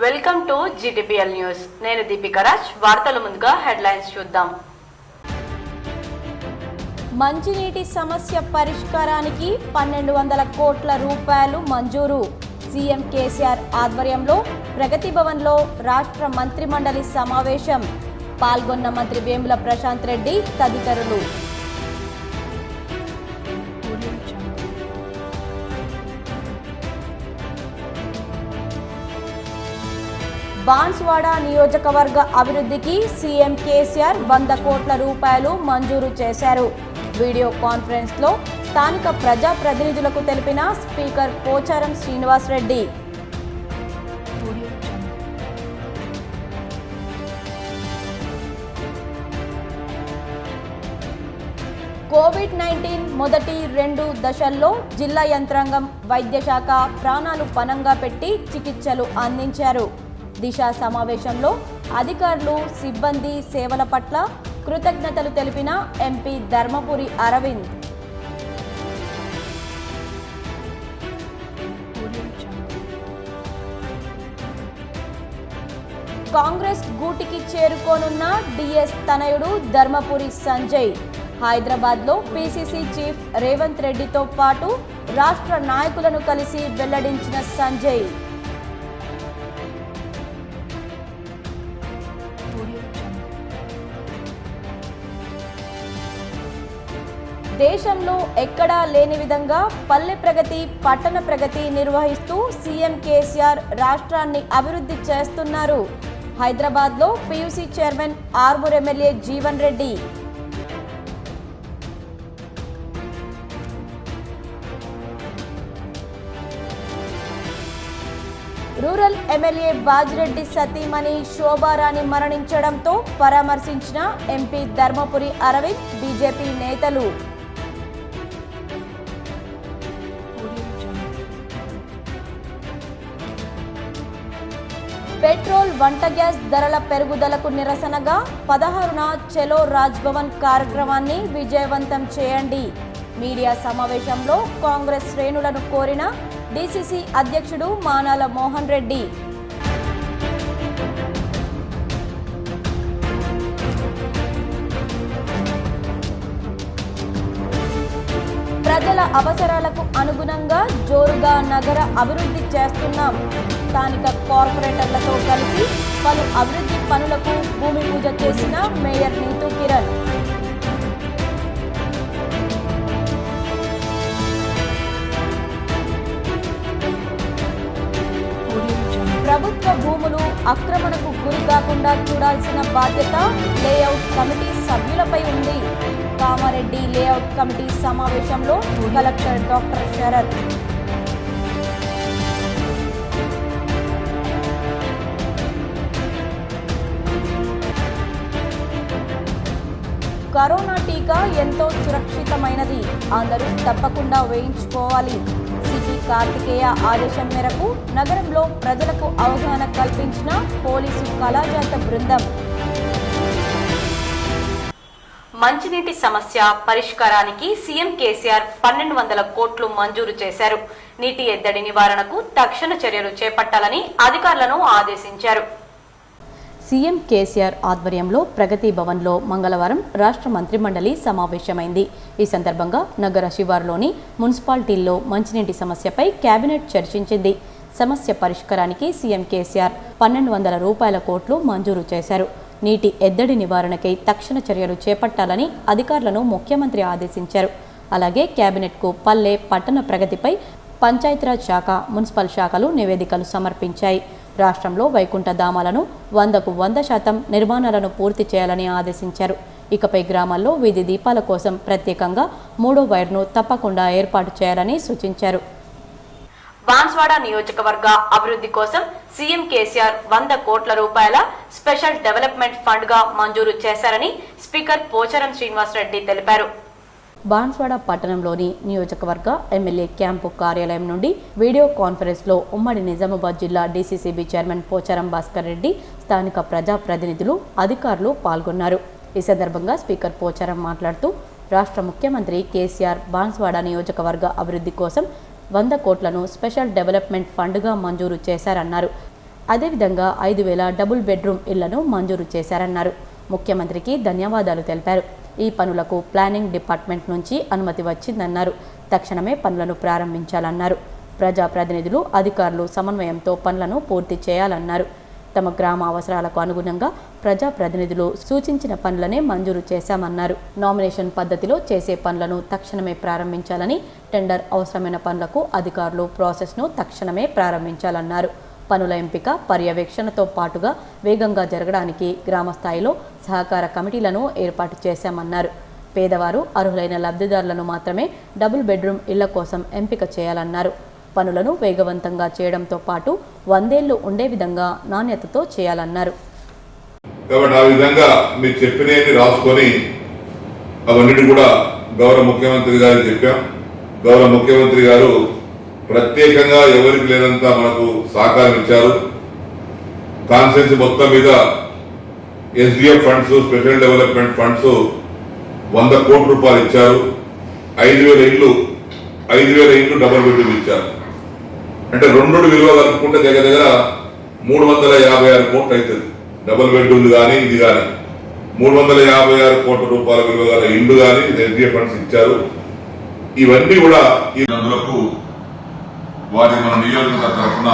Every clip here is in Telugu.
Welcome to GTPL news. నేను దీపిక రాజ్. వార్తల ముందుగా హెడ్లైన్స్ చూద్దాం. మంచినీటి సమస్య పరిష్కారానికి 1200 కోట్ల రూపాయలు మంజూరు. సీఎం కేసీఆర్ ఆధ్వర్యంలో ప్రగతి భవన్లో రాష్ట్ర మంత్రిమండలి సమావేశం. పాల్గొన్న మంత్రి వేముల ప్రశాంత్ రెడ్డి తదితరులు. బాన్స్వాడ నియోజకవర్గ అభివృద్ధికి సీఎం కేసీఆర్ 100 కోట్ల రూపాయలు మంజూరు చేశారు. వీడియో కాన్ఫరెన్స్లో స్థానిక ప్రజాప్రతినిధులకు తెలిపిన స్పీకర్ పోచారం శ్రీనివాస్ రెడ్డి. కోవిడ్-19 మొదటి 2 దశల్లో జిల్లా యంత్రాంగం వైద్య శాఖ ప్రాణాలు పణంగా పెట్టి చికిత్సలు అందించారు. దిశ సమావేశంలో అధికారులు సిబ్బంది సేవల పట్ల కృతజ్ఞతలు తెలిపిన ఎంపీ ధర్మపురి అరవింద్. కాంగ్రెస్ గూటికి చేరుకోనున్న డిఎస్ తనయుడు ధర్మపురి సంజయ్. హైదరాబాద్లో పీసీసీ చీఫ్ రేవంత్ రెడ్డితో పాటు రాష్ట్ర నాయకులను కలిసి వెల్లడించిన సంజయ్. దేశంలో ఎక్కడా లేని విధంగా పల్లె ప్రగతి, పట్టణ ప్రగతి నిర్వహిస్తూ సీఎం కేసీఆర్ రాష్ట్రాన్ని అభివృద్ధి చేస్తున్నారు. హైదరాబాద్లో PUC chairman Armoor MLA Jeevan Reddy. Rural MLA Bajireddy సతీమణి శోభారాణి మరణించడంతో పరామర్శించిన ఎంపీ ధర్మపురి అరవింద్, బీజేపీ నేతలు. పెట్రోల్, వంట గ్యాస్ ధరల పెరుగుదలకు నిరసనగా 16న చలో రాజ్భవన్ కార్యక్రమాన్ని విజయవంతం చేయండి. మీడియా సమావేశంలో కాంగ్రెస్ శ్రేణులను కోరిన డీసీసీ అధ్యక్షుడు మానాల మోహన్ రెడ్డి. ప్రజల అవసరాలకు అనుగుణంగా జోరుగా నగర అభివృద్ధి చేస్తున్నాం. స్థానిక కార్పొరేటర్లతో కలిసి పలు అభివృద్ధి పనులకు భూమి పూజ చేసిన మేయర్ నీతూ కిరణ్. ప్రభుత్వ భూములు ఆక్రమణకు గురి కాకుండా చూడాల్సిన బాధ్యత లేఅవుట్ కమిటీ సభ్యులపై ఉంది. కామారెడ్డి లేఅవుట్ కమిటీ సమావేశంలో కలెక్టర్ డాక్టర్ శరత్. కరోనా టీకా ఎంతో సురక్షితమైనది, అందరూ తప్పకుండా వేయించుకోవాలి. సిపి కార్తికేయ ఆదేశం మేరకు నగరంలో ప్రజలకు అవగాహన కల్పించిన పోలీసు కళాజాత బృందం. మంచినీటి సమస్య పరిష్కారానికి సీఎం కేసీఆర్ 1200 కోట్లు మంజూరు చేశారు. నీటి ఎద్దడి నివారణకు తక్షణ చర్యలు చేపట్టాలని అధికారులను ఆదేశించారు. సీఎం కేసీఆర్ ఆధ్వర్యంలో ప్రగతి భవన్లో మంగళవారం రాష్ట్ర మంత్రిమండలి సమావేశమైంది. ఈ సందర్భంగా నగర శివారులోని మున్సిపాలిటీల్లో మంచినీటి సమస్యపై కేబినెట్ చర్చించింది. సమస్య పరిష్కారానికి సీఎం కేసీఆర్ 1200 కోట్లు మంజూరు చేశారు. నీటి ఎద్దడి నివారణకై తక్షణ చర్యలు చేపట్టాలని అధికారులను ముఖ్యమంత్రి ఆదేశించారు. అలాగే కేబినెట్కు పల్లె, పట్టణ ప్రగతిపై పంచాయతీరాజ్ శాఖ, మున్సిపల్ శాఖలు నివేదికలు సమర్పించాయి. రాష్ట్రంలో వైకుంఠ ధామాలను 100కు 100% నిర్మాణాలను పూర్తి చేయాలని ఆదేశించారు. ఇకపై గ్రామాల్లో వీధి దీపాల కోసం ప్రత్యేకంగా 3వ వైర్ను తప్పకుండా ఏర్పాటు చేయాలని సూచించారు. బాన్స్వాడ నియోజకవర్గ అభివృద్ధి కోసం సీఎం కేసీఆర్ 100 కోట్ల రూపాయల స్పెషల్ డెవలప్మెంట్ ఫండ్ గా మంజూరు చేశారని స్పీకర్ పోచారం శ్రీనివాస్ రెడ్డి తెలిపారు. బాన్స్వాడ పట్టణంలోని నియోజకవర్గ ఎమ్మెల్యే క్యాంపు కార్యాలయం నుండి వీడియో కాన్ఫరెన్స్లో ఉమ్మడి నిజామాబాద్ జిల్లా డీసీసీబీ చైర్మన్ పోచారం భాస్కర్ రెడ్డి, స్థానిక ప్రజాప్రతినిధులు, అధికారులు పాల్గొన్నారు. ఈ సందర్భంగా స్పీకర్ పోచారం మాట్లాడుతూ రాష్ట్ర ముఖ్యమంత్రి కేసీఆర్ బాన్స్వాడ నియోజకవర్గ అభివృద్ధి కోసం 100 కోట్లను స్పెషల్ డెవలప్మెంట్ ఫండ్గా మంజూరు చేశారన్నారు. అదేవిధంగా 5,000 డబుల్ బెడ్రూమ్ ఇళ్లను మంజూరు చేశారన్నారు. ముఖ్యమంత్రికి ధన్యవాదాలు తెలిపారు. ఈ పనులకు ప్లానింగ్ డిపార్ట్మెంట్ నుంచి అనుమతి వచ్చిందన్నారు. తక్షణమే పనులను ప్రారంభించాలన్నారు. ప్రజాప్రతినిధులు, అధికారులు సమన్వయంతో పనులను పూర్తి చేయాలన్నారు. తమ గ్రామ అవసరాలకు అనుగుణంగా ప్రజాప్రతినిధులు సూచించిన పనులనే మంజూరు చేశామన్నారు. నామినేషన్ పద్ధతిలో చేసే పనులను తక్షణమే ప్రారంభించాలని, టెండర్ అవసరమైన పనులకు అధికారులు ప్రాసెస్ను తక్షణమే ప్రారంభించాలన్నారు. పనుల ఎంపిక, పర్యవేక్షణతో పాటుగా వేగంగా జరగడానికి గ్రామ స్థాయిలో సహకార కమిటీలను ఏర్పాటు చేశామన్నారు. పేదవారు, అర్హులైన లబ్ధిదారులను మాత్రమే డబుల్ బెడ్రూమ్ ఇళ్ల కోసం ఎంపిక చేయాలన్నారు. పనులను వేగవంతంగా చేయడంతో పాటు 100 ఏళ్లు ఉండే విధంగా నాణ్యతతో చేయాలన్నారు. కాబట్టి ఆ విధంగా మీరు చెప్పినవి రాసుకొని అవన్నీ కూడా గౌరవ ముఖ్యమంత్రి గారికి చెప్పాం. గౌరవ ముఖ్యమంత్రి గారు ప్రత్యేకంగా ఎవరికి లేనంత మనకు సహకారం ఇచ్చారు. కాన్స్టిట్యూన్సీ మొత్తం మీద SDF funds, special development funds 100 కోట్ల రూపాయలు ఇచ్చారు. 5,000 ఇళ్ళు డబుల్ బెడ్రూమ్ ఇచ్చారు. అంటే రెండు విలువ కలుపుకుంటే దగ్గర 356 కోట్లు అవుతుంది. డబుల్ బెడ్రూమ్ కానీ ఇది కానీ 356 కోట్ల రూపాయల విలువ గల ఇల్లు కానీ SDF ఫండ్స్ ఇచ్చారు. ఇవన్నీ కూడా ఈ నదులకు వారి మన నియోజకవర్గ తరఫున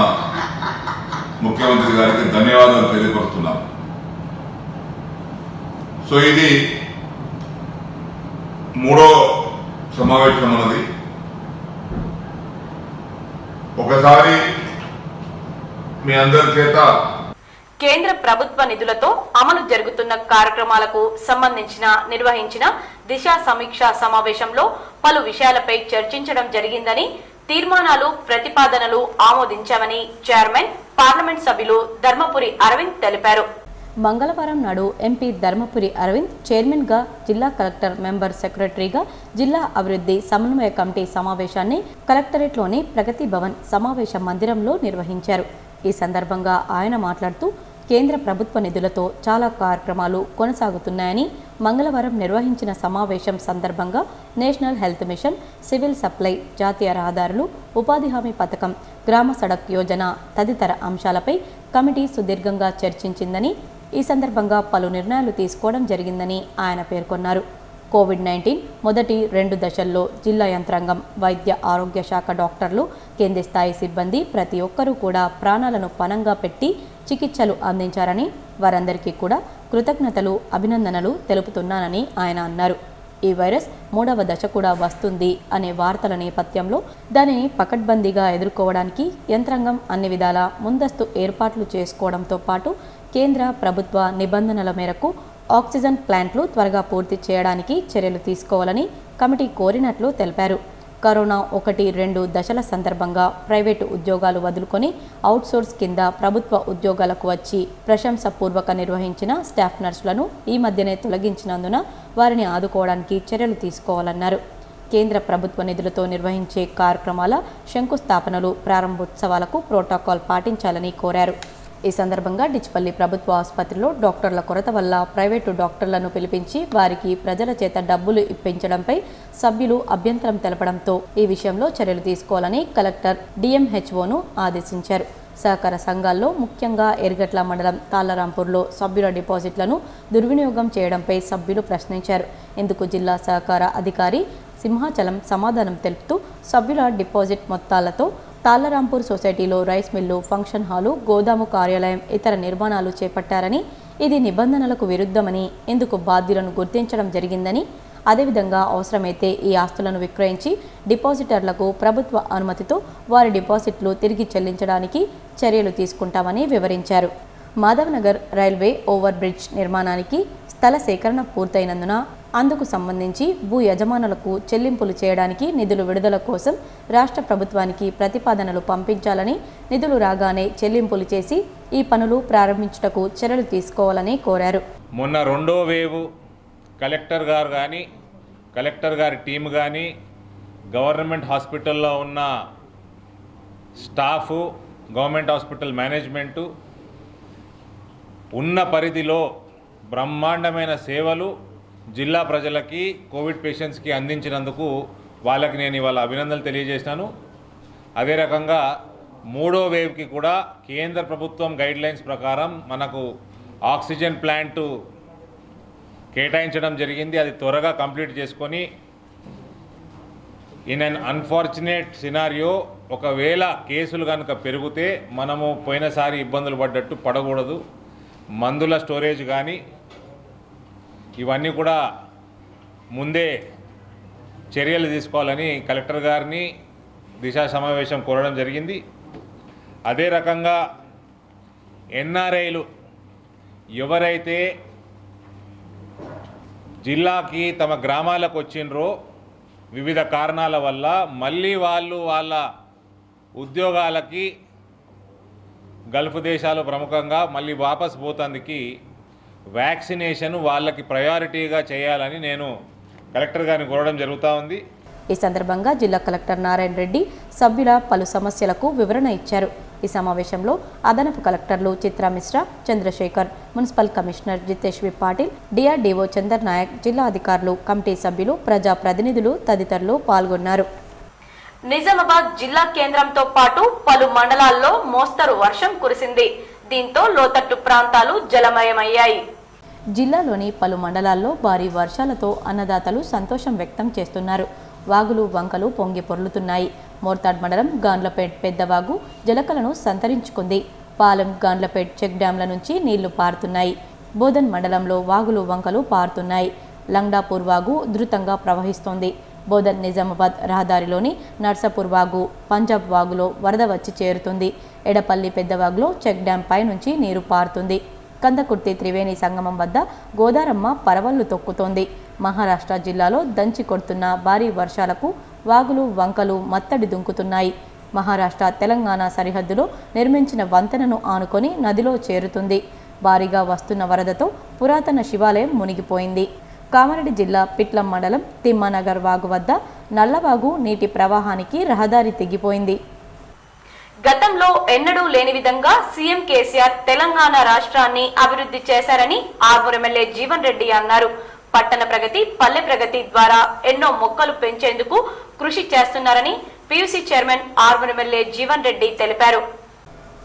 ముఖ్యమంత్రి గారికి ధన్యవాదాలు తెలియపరుస్తున్నాం. సో ఇది 3వ సమావేశం అన్నది. ఒకసారి మీ అందరి చేత కేంద్ర ప్రభుత్వ నిధులతో అమలు జరుగుతున్న కార్యక్రమాలకు సంబంధించిన నిర్వహించిన దిశ సమీక్షా సమావేశంలో పలు విషయాలపై చర్చించడం జరిగిందని, తీర్మానాలు, ప్రతిపాదనలు ఆమోదించామని చైర్మన్, పార్లమెంట్ సభ్యులు ధర్మపురి అరవింద్ తెలిపారు. మంగళవారం నాడు ఎంపీ ధర్మపురి అరవింద్ చైర్మన్గా, జిల్లా కలెక్టర్ మెంబర్ సెక్రటరీగా జిల్లా అభివృద్ధి సమన్వయ కమిటీ సమావేశాన్ని కలెక్టరేట్లోని ప్రగతి భవన్ సమావేశ మందిరంలో నిర్వహించారు. ఈ సందర్భంగా ఆయన మాట్లాడుతూ, కేంద్ర ప్రభుత్వ నిధులతో చాలా కార్యక్రమాలు కొనసాగుతున్నాయని, మంగళవారం నిర్వహించిన సమావేశం సందర్భంగా national health machine, civil supply, జాతీయ రహదారులు, ఉపాధి హామీ పథకం, గ్రామ సడక్ యోజన తదితర అంశాలపై కమిటీ సుదీర్ఘంగా చర్చించిందని, ఈ సందర్భంగా పలు నిర్ణయాలు తీసుకోవడం జరిగిందని ఆయన పేర్కొన్నారు. కోవిడ్-19 మొదటి 2 దశల్లో జిల్లా యంత్రాంగం, వైద్య ఆరోగ్య శాఖ డాక్టర్లు, కేంద్ర స్థాయి సిబ్బంది ప్రతి ఒక్కరూ కూడా ప్రాణాలను పణంగా పెట్టి చికిత్సలు అందించారని, వారందరికీ కూడా కృతజ్ఞతలు, అభినందనలు తెలుపుతున్నానని ఆయన అన్నారు. ఈ వైరస్ 3వ దశ కూడా వస్తుంది అనే వార్తల నేపథ్యంలో దానిని పకడ్బందీగా ఎదుర్కోవడానికి యంత్రాంగం అన్ని విధాల ముందస్తు ఏర్పాట్లు చేసుకోవడంతో పాటు కేంద్ర ప్రభుత్వ నిబంధనల మేరకు ఆక్సిజన్ ప్లాంట్లు త్వరగా పూర్తి చేయడానికి చర్యలు తీసుకోవాలని కమిటీ కోరినట్లు తెలిపారు. కరోనా 1-2 దశల సందర్భంగా ప్రైవేటు ఉద్యోగాలు వదులుకొని అవుట్సోర్స్ కింద ప్రభుత్వ ఉద్యోగాలకు వచ్చి ప్రశంసపూర్వక నిర్వహించిన స్టాఫ్ నర్సులను ఈ మధ్యనే తొలగించినందున వారిని ఆదుకోవడానికి చర్యలు తీసుకోవాలన్నారు. కేంద్ర ప్రభుత్వ నిధులతో నిర్వహించే కార్యక్రమాల శంకుస్థాపనలు, ప్రారంభోత్సవాలకు ప్రోటోకాల్ పాటించాలని కోరారు. ఈ సందర్భంగా డిచ్పల్లి ప్రభుత్వ ఆసుపత్రిలో డాక్టర్ల కొరత వల్ల ప్రైవేటు డాక్టర్లను పిలిపించి వారికి ప్రజల చేత డబ్బులు ఇప్పించడంపై సభ్యులు అభ్యంతరం తెలపడంతో ఈ విషయంలో చర్యలు తీసుకోవాలని కలెక్టర్ DMHOను ఆదేశించారు. సహకార సంఘాల్లో ముఖ్యంగా ఎర్గట్ల మండలం తాళ్లరాంపూర్లో సభ్యుల డిపాజిట్లను దుర్వినియోగం చేయడంపై సభ్యులు ప్రశ్నించారు. ఇందుకు జిల్లా సహకార అధికారి సింహాచలం సమాధానం తెలుపుతూ, సభ్యుల డిపాజిట్ మొత్తాలతో తాళ్లరాంపూర్ సొసైటీలో రైస్ మిల్లు, ఫంక్షన్ హాలు, గోదాము కార్యాలయం, ఇతర నిర్మాణాలు చేపట్టారని, ఇది నిబంధనలకు విరుద్ధమని, ఇందుకు బాధ్యులను గుర్తించడం జరిగిందని, అదేవిధంగా అవసరమైతే ఈ ఆస్తులను విక్రయించి డిపాజిటర్లకు ప్రభుత్వ అనుమతితో వారి డిపాజిట్లు తిరిగి చెల్లించడానికి చర్యలు తీసుకుంటామని వివరించారు. మాధవనగర్ రైల్వే ఓవర్ బ్రిడ్జ్ నిర్మాణానికి స్థల సేకరణ పూర్తయినందున అందుకు సంబంధించి భూ యజమానులకు చెల్లింపులు చేయడానికి నిధులు విడుదల కోసం రాష్ట్ర ప్రభుత్వానికి ప్రతిపాదనలు పంపించాలని, నిధులు రాగానే చెల్లింపులు చేసి ఈ పనులు ప్రారంభించుటకు చర్యలు తీసుకోవాలని కోరారు. మొన్న 2వ వేవ్ కలెక్టర్ గారు కానీ, కలెక్టర్ గారి టీం కానీ, గవర్నమెంట్ హాస్పిటల్లో ఉన్న స్టాఫు, గవర్నమెంట్ హాస్పిటల్ మేనేజ్మెంటు ఉన్న పరిధిలో బ్రహ్మాండమైన సేవలు జిల్లా ప్రజలకి, కోవిడ్ పేషెంట్స్కి అందించినందుకు వాళ్ళకి నేను ఇవాళ అభినందనలు తెలియజేసినాను. అదే రకంగా మూడో వేవ్కి కూడా కేంద్ర ప్రభుత్వం గైడ్లైన్స్ ప్రకారం మనకు ఆక్సిజన్ ప్లాంటు కేటాయించడం జరిగింది. అది త్వరగా కంప్లీట్ చేసుకొని ఇన్ అన్ అన్ఫార్చునేట్ సినారియో ఒకవేళ కేసులు కనుక పెరిగితే మనము పోయినసారి ఇబ్బందులు పడ్డట్టు పడకూడదు. మందుల స్టోరేజ్ కానీ ఇవన్నీ కూడా ముందే చర్యలు తీసుకోవాలని కలెక్టర్ గారిని దిశా సమావేశం కోరడం జరిగింది. అదే రకంగా ఎన్ఆర్ఐలు ఎవరైతే జిల్లాకి తమ గ్రామాలకు వచ్చిండ్రో వివిధ కారణాల వల్ల మళ్ళీ వాళ్ళు వాళ్ళ ఉద్యోగాలకి గల్ఫ్ దేశాలు ప్రముఖంగా మళ్ళీ వాపస్ పోతందుకు వ్యాక్సినేషన్ వాళ్ళకి ప్రయారిటీగా చేయాలని నేను కలెక్టర్ గారిని కోరడం జరుగుతూ ఉంది. ఈ సందర్భంగా జిల్లా కలెక్టర్ నారాయణ రెడ్డి సభ్యుల పలు సమస్యలకు వివరణ ఇచ్చారు. ఈ సమావేశంలో అదనపు కలెక్టర్లు చిత్రా మిశ్రా, చంద్రశేఖర్, మున్సిపల్ కమిషనర్ జితేష్ వి పాటిల్, డిఆర్డీఓ చందర్ నాయక్, జిల్లా అధికారులు, కమిటీ సభ్యులు, ప్రజా ప్రతినిధులు తదితరులు పాల్గొన్నారు. నిజామాబాద్ జిల్లా కేంద్రంతో పాటు పలు మండలాల్లో మోస్తరు వర్షం కురిసింది. దీంతో లోతట్టు ప్రాంతాలు జలమయమయ్యాయి. జిల్లాలోని పలు మండలాల్లో భారీ వర్షాలతో అన్నదాతలు సంతోషం వ్యక్తం చేస్తున్నారు. వాగులు వంకలు పొంగి పొర్లుతున్నాయి. మోర్తాడ్ మండలం గాండ్లపేట్ పెద్దవాగు జలకలను సంతరించుకుంది. పాలెం గాండ్లపేట్ చెక్ డ్యాంల నుంచి నీళ్లు పారుతున్నాయి. బోధన్ మండలంలో వాగులు వంకలు పారుతున్నాయి. లంగ్డాపూర్ వాగు ఉధృతంగా ప్రవహిస్తోంది. బోధన్ నిజామాబాద్ రహదారిలోని నర్సాపూర్ వాగు, పంజాబ్ వాగులో వరద వచ్చి చేరుతుంది. ఎడపల్లి పెద్దవాగులో చెక్ డ్యాం పై నుంచి నీరు పారుతుంది. కందకుర్తి త్రివేణి సంగమం వద్ద గోదారమ్మ పరవళ్లు తొక్కుతోంది. మహారాష్ట్ర జిల్లాలో దంచి కొడుతున్న భారీ వర్షాలకు వాగులు వంకలు మత్తడి దుంకుతున్నాయి. మహారాష్ట్ర తెలంగాణ సరిహద్దులో నిర్మించిన వంతెనను ఆనుకొని నదిలో చేరుతుంది. భారీగా వస్తున్న వరదతో పురాతన శివాలయం మునిగిపోయింది. కామారెడ్డి జిల్లా పిట్లం మండలం తిమ్మానగర్ వాగు వద్ద నల్లవాగు నీటి ప్రవాహానికి రహదారి తెగిపోయింది. గతంలో ఎన్నడూ లేని విధంగా సీఎం కేసీఆర్ తెలంగాణ రాష్ట్రాన్ని అభివృద్ధి చేశారని ఆర్మూర్ ఎమ్మెల్యే జీవన్ రెడ్డి అన్నారు. పట్టణ ప్రగతి, పల్లె ప్రగతి ద్వారా ఎన్నో మొక్కలు పెంచేందుకు కృషి చేస్తున్నారని PUC chairman Armoor MLA Jeevan Reddy తెలిపారు.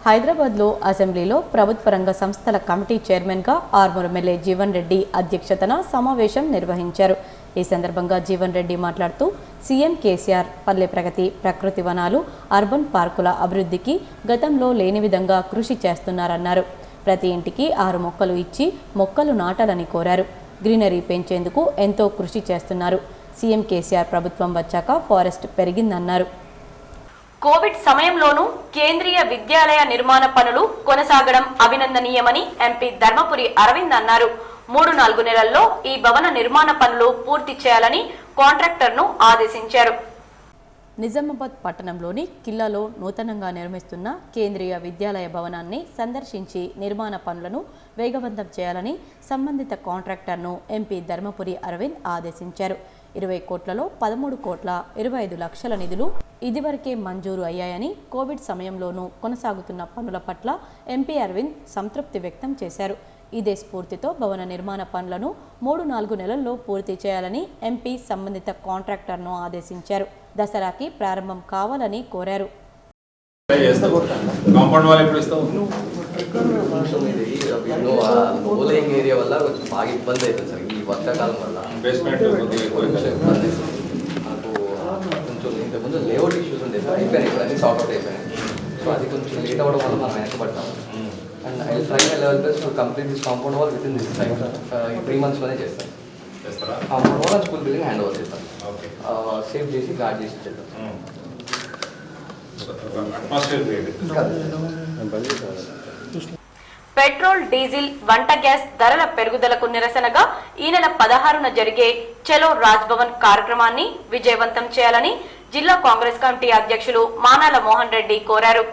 హైదరాబాద్లో అసెంబ్లీలో ప్రభుత్వ రంగ సంస్థల కమిటీ చైర్మన్గా ఆర్మూర్ ఎమ్మెల్యే జీవన్ రెడ్డి అధ్యక్షతన సమావేశం నిర్వహించారు. ఈ సందర్భంగా జీవన్ రెడ్డి మాట్లాడుతూ సీఎం కేసీఆర్ పల్లె ప్రగతి, ప్రకృతి వనాలు, అర్బన్ పార్కుల అభివృద్ధికి గతంలో లేని విధంగా కృషి చేస్తున్నారన్నారు. ప్రతి ఇంటికి 6 మొక్కలు ఇచ్చి మొక్కలు నాటాలని కోరారు. గ్రీనరీ పెంచేందుకు ఎంతో కృషి చేస్తున్నారు. సీఎం కేసీఆర్ ప్రభుత్వం వచ్చాక ఫారెస్ట్ పెరిగిందన్నారు. కోవిడ్ సమయంలోనూ కేంద్రీయ విద్యాలయ నిర్మాణ పనులు కొనసాగడం అభినందనీయమని ఎంపీ ధర్మపురి అరవింద్ అన్నారు. 3-4 నెలల్లో ఈ భవన నిర్మాణ పనులు పూర్తి చేయాలని కాంట్రాక్టర్ను ఆదేశించారు. నిజామాబాద్ పట్టణంలోని కిల్లాలో నూతనంగా నిర్మిస్తున్న కేంద్రీయ విద్యాలయ భవనాన్ని సందర్శించి నిర్మాణ పనులను వేగవంతం చేయాలని సంబంధిత కాంట్రాక్టర్ను ఎంపీ ధర్మపురి అరవింద్ ఆదేశించారు. 20 కోట్లలో 13 కోట్ల 25 లక్షల నిధులు ఇదివరకే మంజూరు అయ్యాయని, కోవిడ్ సమయంలోనూ కొనసాగుతున్న పనుల పట్ల ఎంపీ అరవింద్ సంతృప్తి వ్యక్తం చేశారు. ఇదే స్ఫూర్తితో భవన నిర్మాణ పనులను 3-4 నెలల్లో పూర్తి చేయాలని ఎంపీ సంబంధిత కాంట్రాక్టర్ను ఆదేశించారు. దసరాకి ప్రారంభం కావాలని కోరారు. ఏరియా వల్ల కొంచెం బాగా ఇబ్బంది అవుతుంది సార్. ఈ వర్షాకాలం వల్ల నాకు కొంచెం ఇంతకుముందు లేఅవుట్ ఇష్యూస్ ఉండే సార్. అయిపోయినాయి, ఇప్పుడు అన్ని సార్ట్ అవుట్ అయిపోయినాయి. సో అది కొంచెం లేట్ అవ్వడం వల్ల మనం వెనకబడతాము. And I try my level best to complete this compound wall within this time. ఈ 3 monthsలోనే చేస్తాను. Compound wall school building hand over చేస్తాను. సేవ్ చేసి గార్డ్ చేసి చేద్దాం. పెట్రోల్, డీజిల్, వంట గ్యాస్ ధరల పెరుగుదలకు నిరసనగా ఈ నెల 16న జరిగే చలో రాజ్భవన్ కార్యక్రమాన్ని విజయవంతం చేయాలని జిల్లా కాంగ్రెస్ కమిటీ అధ్యక్షులు మానాల మోహన్ రెడ్డి కోరారు.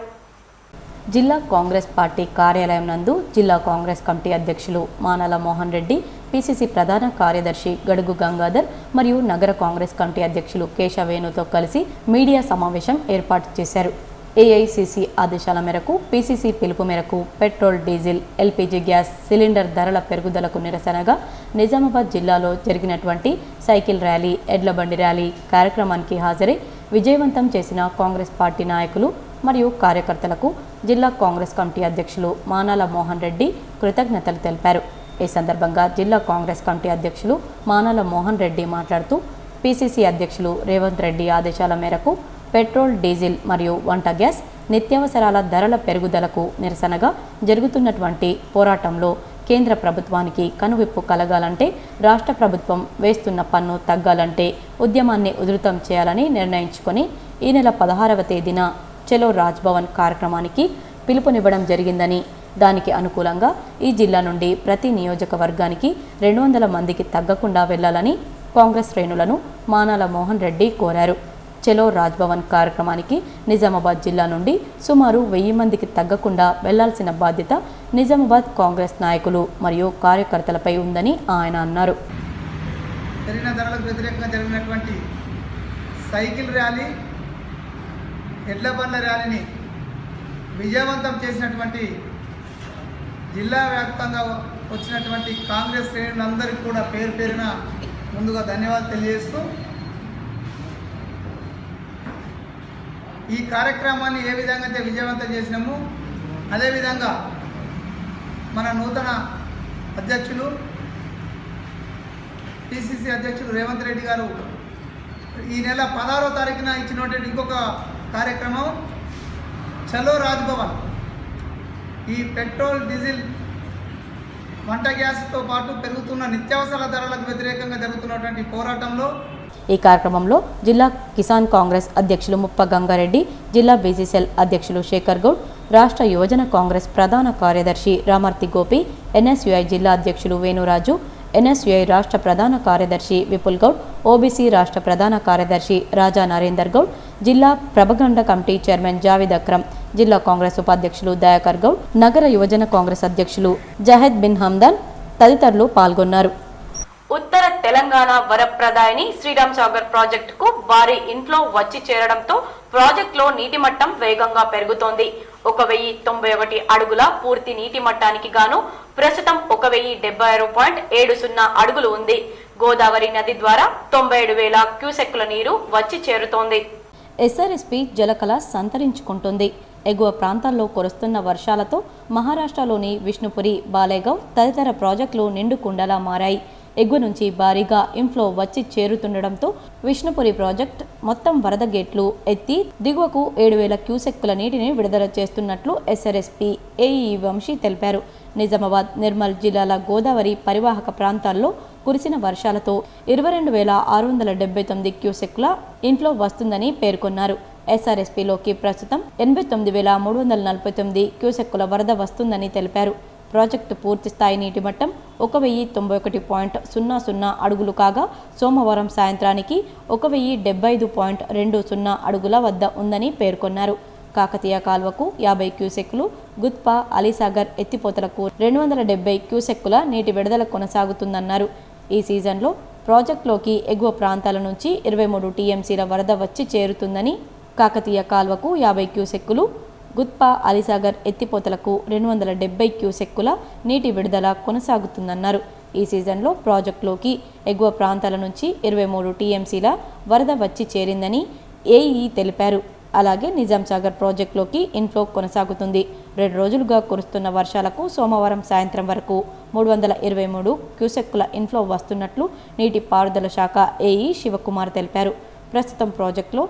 జిల్లా కాంగ్రెస్ పార్టీ కార్యాలయం నందు జిల్లా కాంగ్రెస్ కమిటీ అధ్యక్షులు మానాల మోహన్ రెడ్డి, పిసిసి ప్రధాన కార్యదర్శి గడుగు గంగాధర్ మరియు నగర కాంగ్రెస్ కమిటీ అధ్యక్షులు కేశవేణుతో కలిసి మీడియా సమావేశం ఏర్పాటు చేశారు. ఏఐసిసి ఆదేశాల మేరకు, పిసిసి పిలుపు మేరకు petrol, diesel, LPG gas cylinder ధరల పెరుగుదలకు నిరసనగా నిజామాబాద్ జిల్లాలో జరిగినటువంటి సైకిల్ ర్యాలీ, ఎడ్ల బండి ర్యాలీ కార్యక్రమానికి హాజరై విజయవంతం చేసిన కాంగ్రెస్ పార్టీ నాయకులు మరియు కార్యకర్తలకు జిల్లా కాంగ్రెస్ కమిటీ అధ్యక్షులు మానాల మోహన్ రెడ్డి కృతజ్ఞతలు తెలిపారు. ఈ సందర్భంగా జిల్లా కాంగ్రెస్ కమిటీ అధ్యక్షులు మానాల మోహన్ రెడ్డి మాట్లాడుతూ పిసిసి అధ్యక్షులు రేవంత్ రెడ్డి ఆదేశాల మేరకు పెట్రోల్, డీజిల్ మరియు వంట గ్యాస్ నిత్యావసరాల ధరల పెరుగుదలకు నిరసనగా జరుగుతున్నటువంటి పోరాటంలో కేంద్ర ప్రభుత్వానికి కనువిప్పు కలగాలంటే, రాష్ట్ర ప్రభుత్వం వేస్తున్న పన్ను తగ్గాలంటే ఉద్యమాన్ని ఉధృతం చేయాలని నిర్ణయించుకొని ఈ నెల 16వ తేదీన చలో రాజ్భవన్ కార్యక్రమానికి పిలుపునివ్వడం జరిగిందని, దానికి అనుకూలంగా ఈ జిల్లా నుండి ప్రతి నియోజకవర్గానికి 200 మందికి తగ్గకుండా వెళ్లాలని కాంగ్రెస్ శ్రేణులను మానాల మోహన్ రెడ్డి కోరారు. చలో రాజ్భవన్ కార్యక్రమానికి నిజామాబాద్ జిల్లా నుండి సుమారు 1000 మందికి తగ్గకుండా వెళ్లాల్సిన బాధ్యత నిజామాబాద్ కాంగ్రెస్ నాయకులు మరియు కార్యకర్తలపై ఉందని ఆయన అన్నారు. పెరిగిన ధరలకు వ్యతిరేకంగా జరిగినటువంటి సైకిల్ ర్యాలీ, ఎడ్ల బండ్ల ర్యాలీని విజయవంతం చేసినటువంటి జిల్లా వ్యాప్తంగా వచ్చినటువంటి కాంగ్రెస్ శ్రేణులందరికీ కూడా పేరు పేరున ముందుగా ధన్యవాదాలు తెలియజేస్తూ, ఈ కార్యక్రమాన్ని ఏ విధంగా అయితే విజయవంతం చేసినామో అదేవిధంగా మన నూతన అధ్యక్షులు పిసిసి అధ్యక్షులు రేవంత్ రెడ్డి గారు ఈ నెల 16వ తారీఖున ఇచ్చినటువంటి ఇంకొక కార్యక్రమం చలో రాజ్భవన్. ఈ పెట్రోల్, డీజిల్, వంట గ్యాస్తో పాటు పెరుగుతున్న నిత్యావసర ధరలకు వ్యతిరేకంగా జరుగుతున్నటువంటి పోరాటంలో ఈ కార్యక్రమంలో జిల్లా కిసాన్ కాంగ్రెస్ అధ్యక్షులు ముప్ప గంగారెడ్డి, జిల్లా బీసీసీఎల్ అధ్యక్షులు శేఖర్ గౌడ్, రాష్ట్ర యువజన కాంగ్రెస్ ప్రధాన కార్యదర్శి రామర్తి గోపి, ఎన్ఎస్యుఐ జిల్లా అధ్యక్షులు వేణురాజు, ఎన్ఎస్యుఐ రాష్ట్ర ప్రధాన కార్యదర్శి విపుల్ గౌడ్, ఓబీసీ రాష్ట్ర ప్రధాన కార్యదర్శి రాజా నరేందర్ గౌడ్, జిల్లా ప్రభగండ కమిటీ చైర్మన్ జావేద్ అక్రమ్, జిల్లా కాంగ్రెస్ ఉపాధ్యక్షులు దయాకర్ గౌడ్, నగర యువజన కాంగ్రెస్ అధ్యక్షులు జహద్ బిన్ హమ్దాన్ తదితరులు పాల్గొన్నారు. ఉత్తర తెలంగాణ వరప్రదాయిని శ్రీరామ్ సాగర్ ప్రాజెక్టుకు భారీ ఇన్ఫ్లో వచ్చి చేరడంతో ప్రాజెక్టులో నీటి మట్టం వేగంగా పెరుగుతోంది. 1091 అడుగుల పూర్తి నీటి మట్టానికి గాను ప్రస్తుతం 1076.70 అడుగులు ఉంది. గోదావరి నది ద్వారా 97,000 క్యూసెక్కుల నీరు వచ్చి చేరుతోంది. ఎస్ఆర్ఎస్పీ జలకళ సంతరించుకుంటుంది. ఎగువ ప్రాంతాల్లో కురుస్తున్న వర్షాలతో మహారాష్ట్రలోని విష్ణుపురి, బాలేగావ్ తదితర ప్రాజెక్టులు నిండు కుండలా మారాయి. ఎగువ నుంచి భారీగా ఇన్ఫ్లో వచ్చి చేరుతుండడంతో విష్ణుపురి ప్రాజెక్ట్ మొత్తం వరద గేట్లు ఎత్తి దిగువకు 7,000 క్యూసెక్కుల నీటిని విడుదల చేస్తున్నట్లు ఎస్ఆర్ఎస్పీ ఏఈ వంశీ తెలిపారు. నిజామాబాద్, నిర్మల్ జిల్లాల గోదావరి పరివాహక ప్రాంతాల్లో కురిసిన వర్షాలతో 22,679 క్యూసెక్కుల ఇన్ఫ్లో వస్తుందని పేర్కొన్నారు. ఎస్ఆర్ఎస్పీలోకి ప్రస్తుతం 89,349 క్యూసెక్కుల వరద వస్తుందని తెలిపారు. ప్రాజెక్టు పూర్తి స్థాయి నీటి మట్టం 1,091.00 అడుగులు కాగా సోమవారం సాయంత్రానికి 1,075.20 అడుగుల వద్ద ఉందని పేర్కొన్నారు. కాకతీయ కాల్వకు 50 క్యూసెక్కులు, గుత్పా, అలీసాగర్ ఎత్తిపోతలకు 270 క్యూసెక్కుల నీటి విడుదల కొనసాగుతుందన్నారు. ఈ సీజన్లో ప్రాజెక్టులోకి ఎగువ ప్రాంతాల నుంచి 23 టీఎంసీల వరద వచ్చి చేరుతుందని, కాకతీయ కాల్వకు 50 క్యూసెక్కులు, గుత్పా, అలీసాగర్ ఎత్తిపోతలకు 270 క్యూసెక్కుల నీటి విడుదల కొనసాగుతుందన్నారు. ఈ సీజన్లో ప్రాజెక్టులోకి ఎగువ ప్రాంతాల నుంచి 23 టీఎంసీల వరద వచ్చి చేరిందని ఏఈ తెలిపారు. అలాగే నిజాం సాగర్ ప్రాజెక్టులోకి ఇన్ఫ్లో కొనసాగుతుంది. 2 రోజులుగా కురుస్తున్న వర్షాలకు సోమవారం సాయంత్రం వరకు 323 క్యూసెక్కుల ఇన్ఫ్లో వస్తున్నట్లు నీటిపారుదల శాఖ ఏఈ శివకుమార్ తెలిపారు. ప్రస్తుతం ప్రాజెక్టులో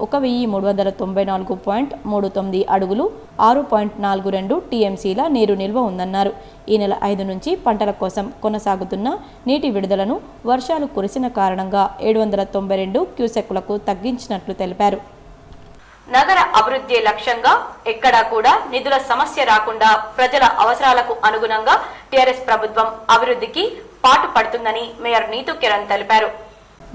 1,394.39 అడుగులు 6.42 టీఎంసీల నీరు నిల్వ ఉందన్నారు. ఈ నెల 5 నుంచి పంటల కోసం కొనసాగుతున్న నీటి విడుదలను వర్షాలు కురిసిన కారణంగా 792 క్యూసెక్కులకు తగ్గించినట్లు తెలిపారు. నగర అభివృద్ధి లక్ష్యంగా ఎక్కడా కూడా నిధుల సమస్య రాకుండా ప్రజల అవసరాలకు అనుగుణంగా టీఆర్ఎస్ ప్రభుత్వం అభివృద్ధికి పాటు పడుతుందని మేయర్ నీతూ కిరణ్ తెలిపారు.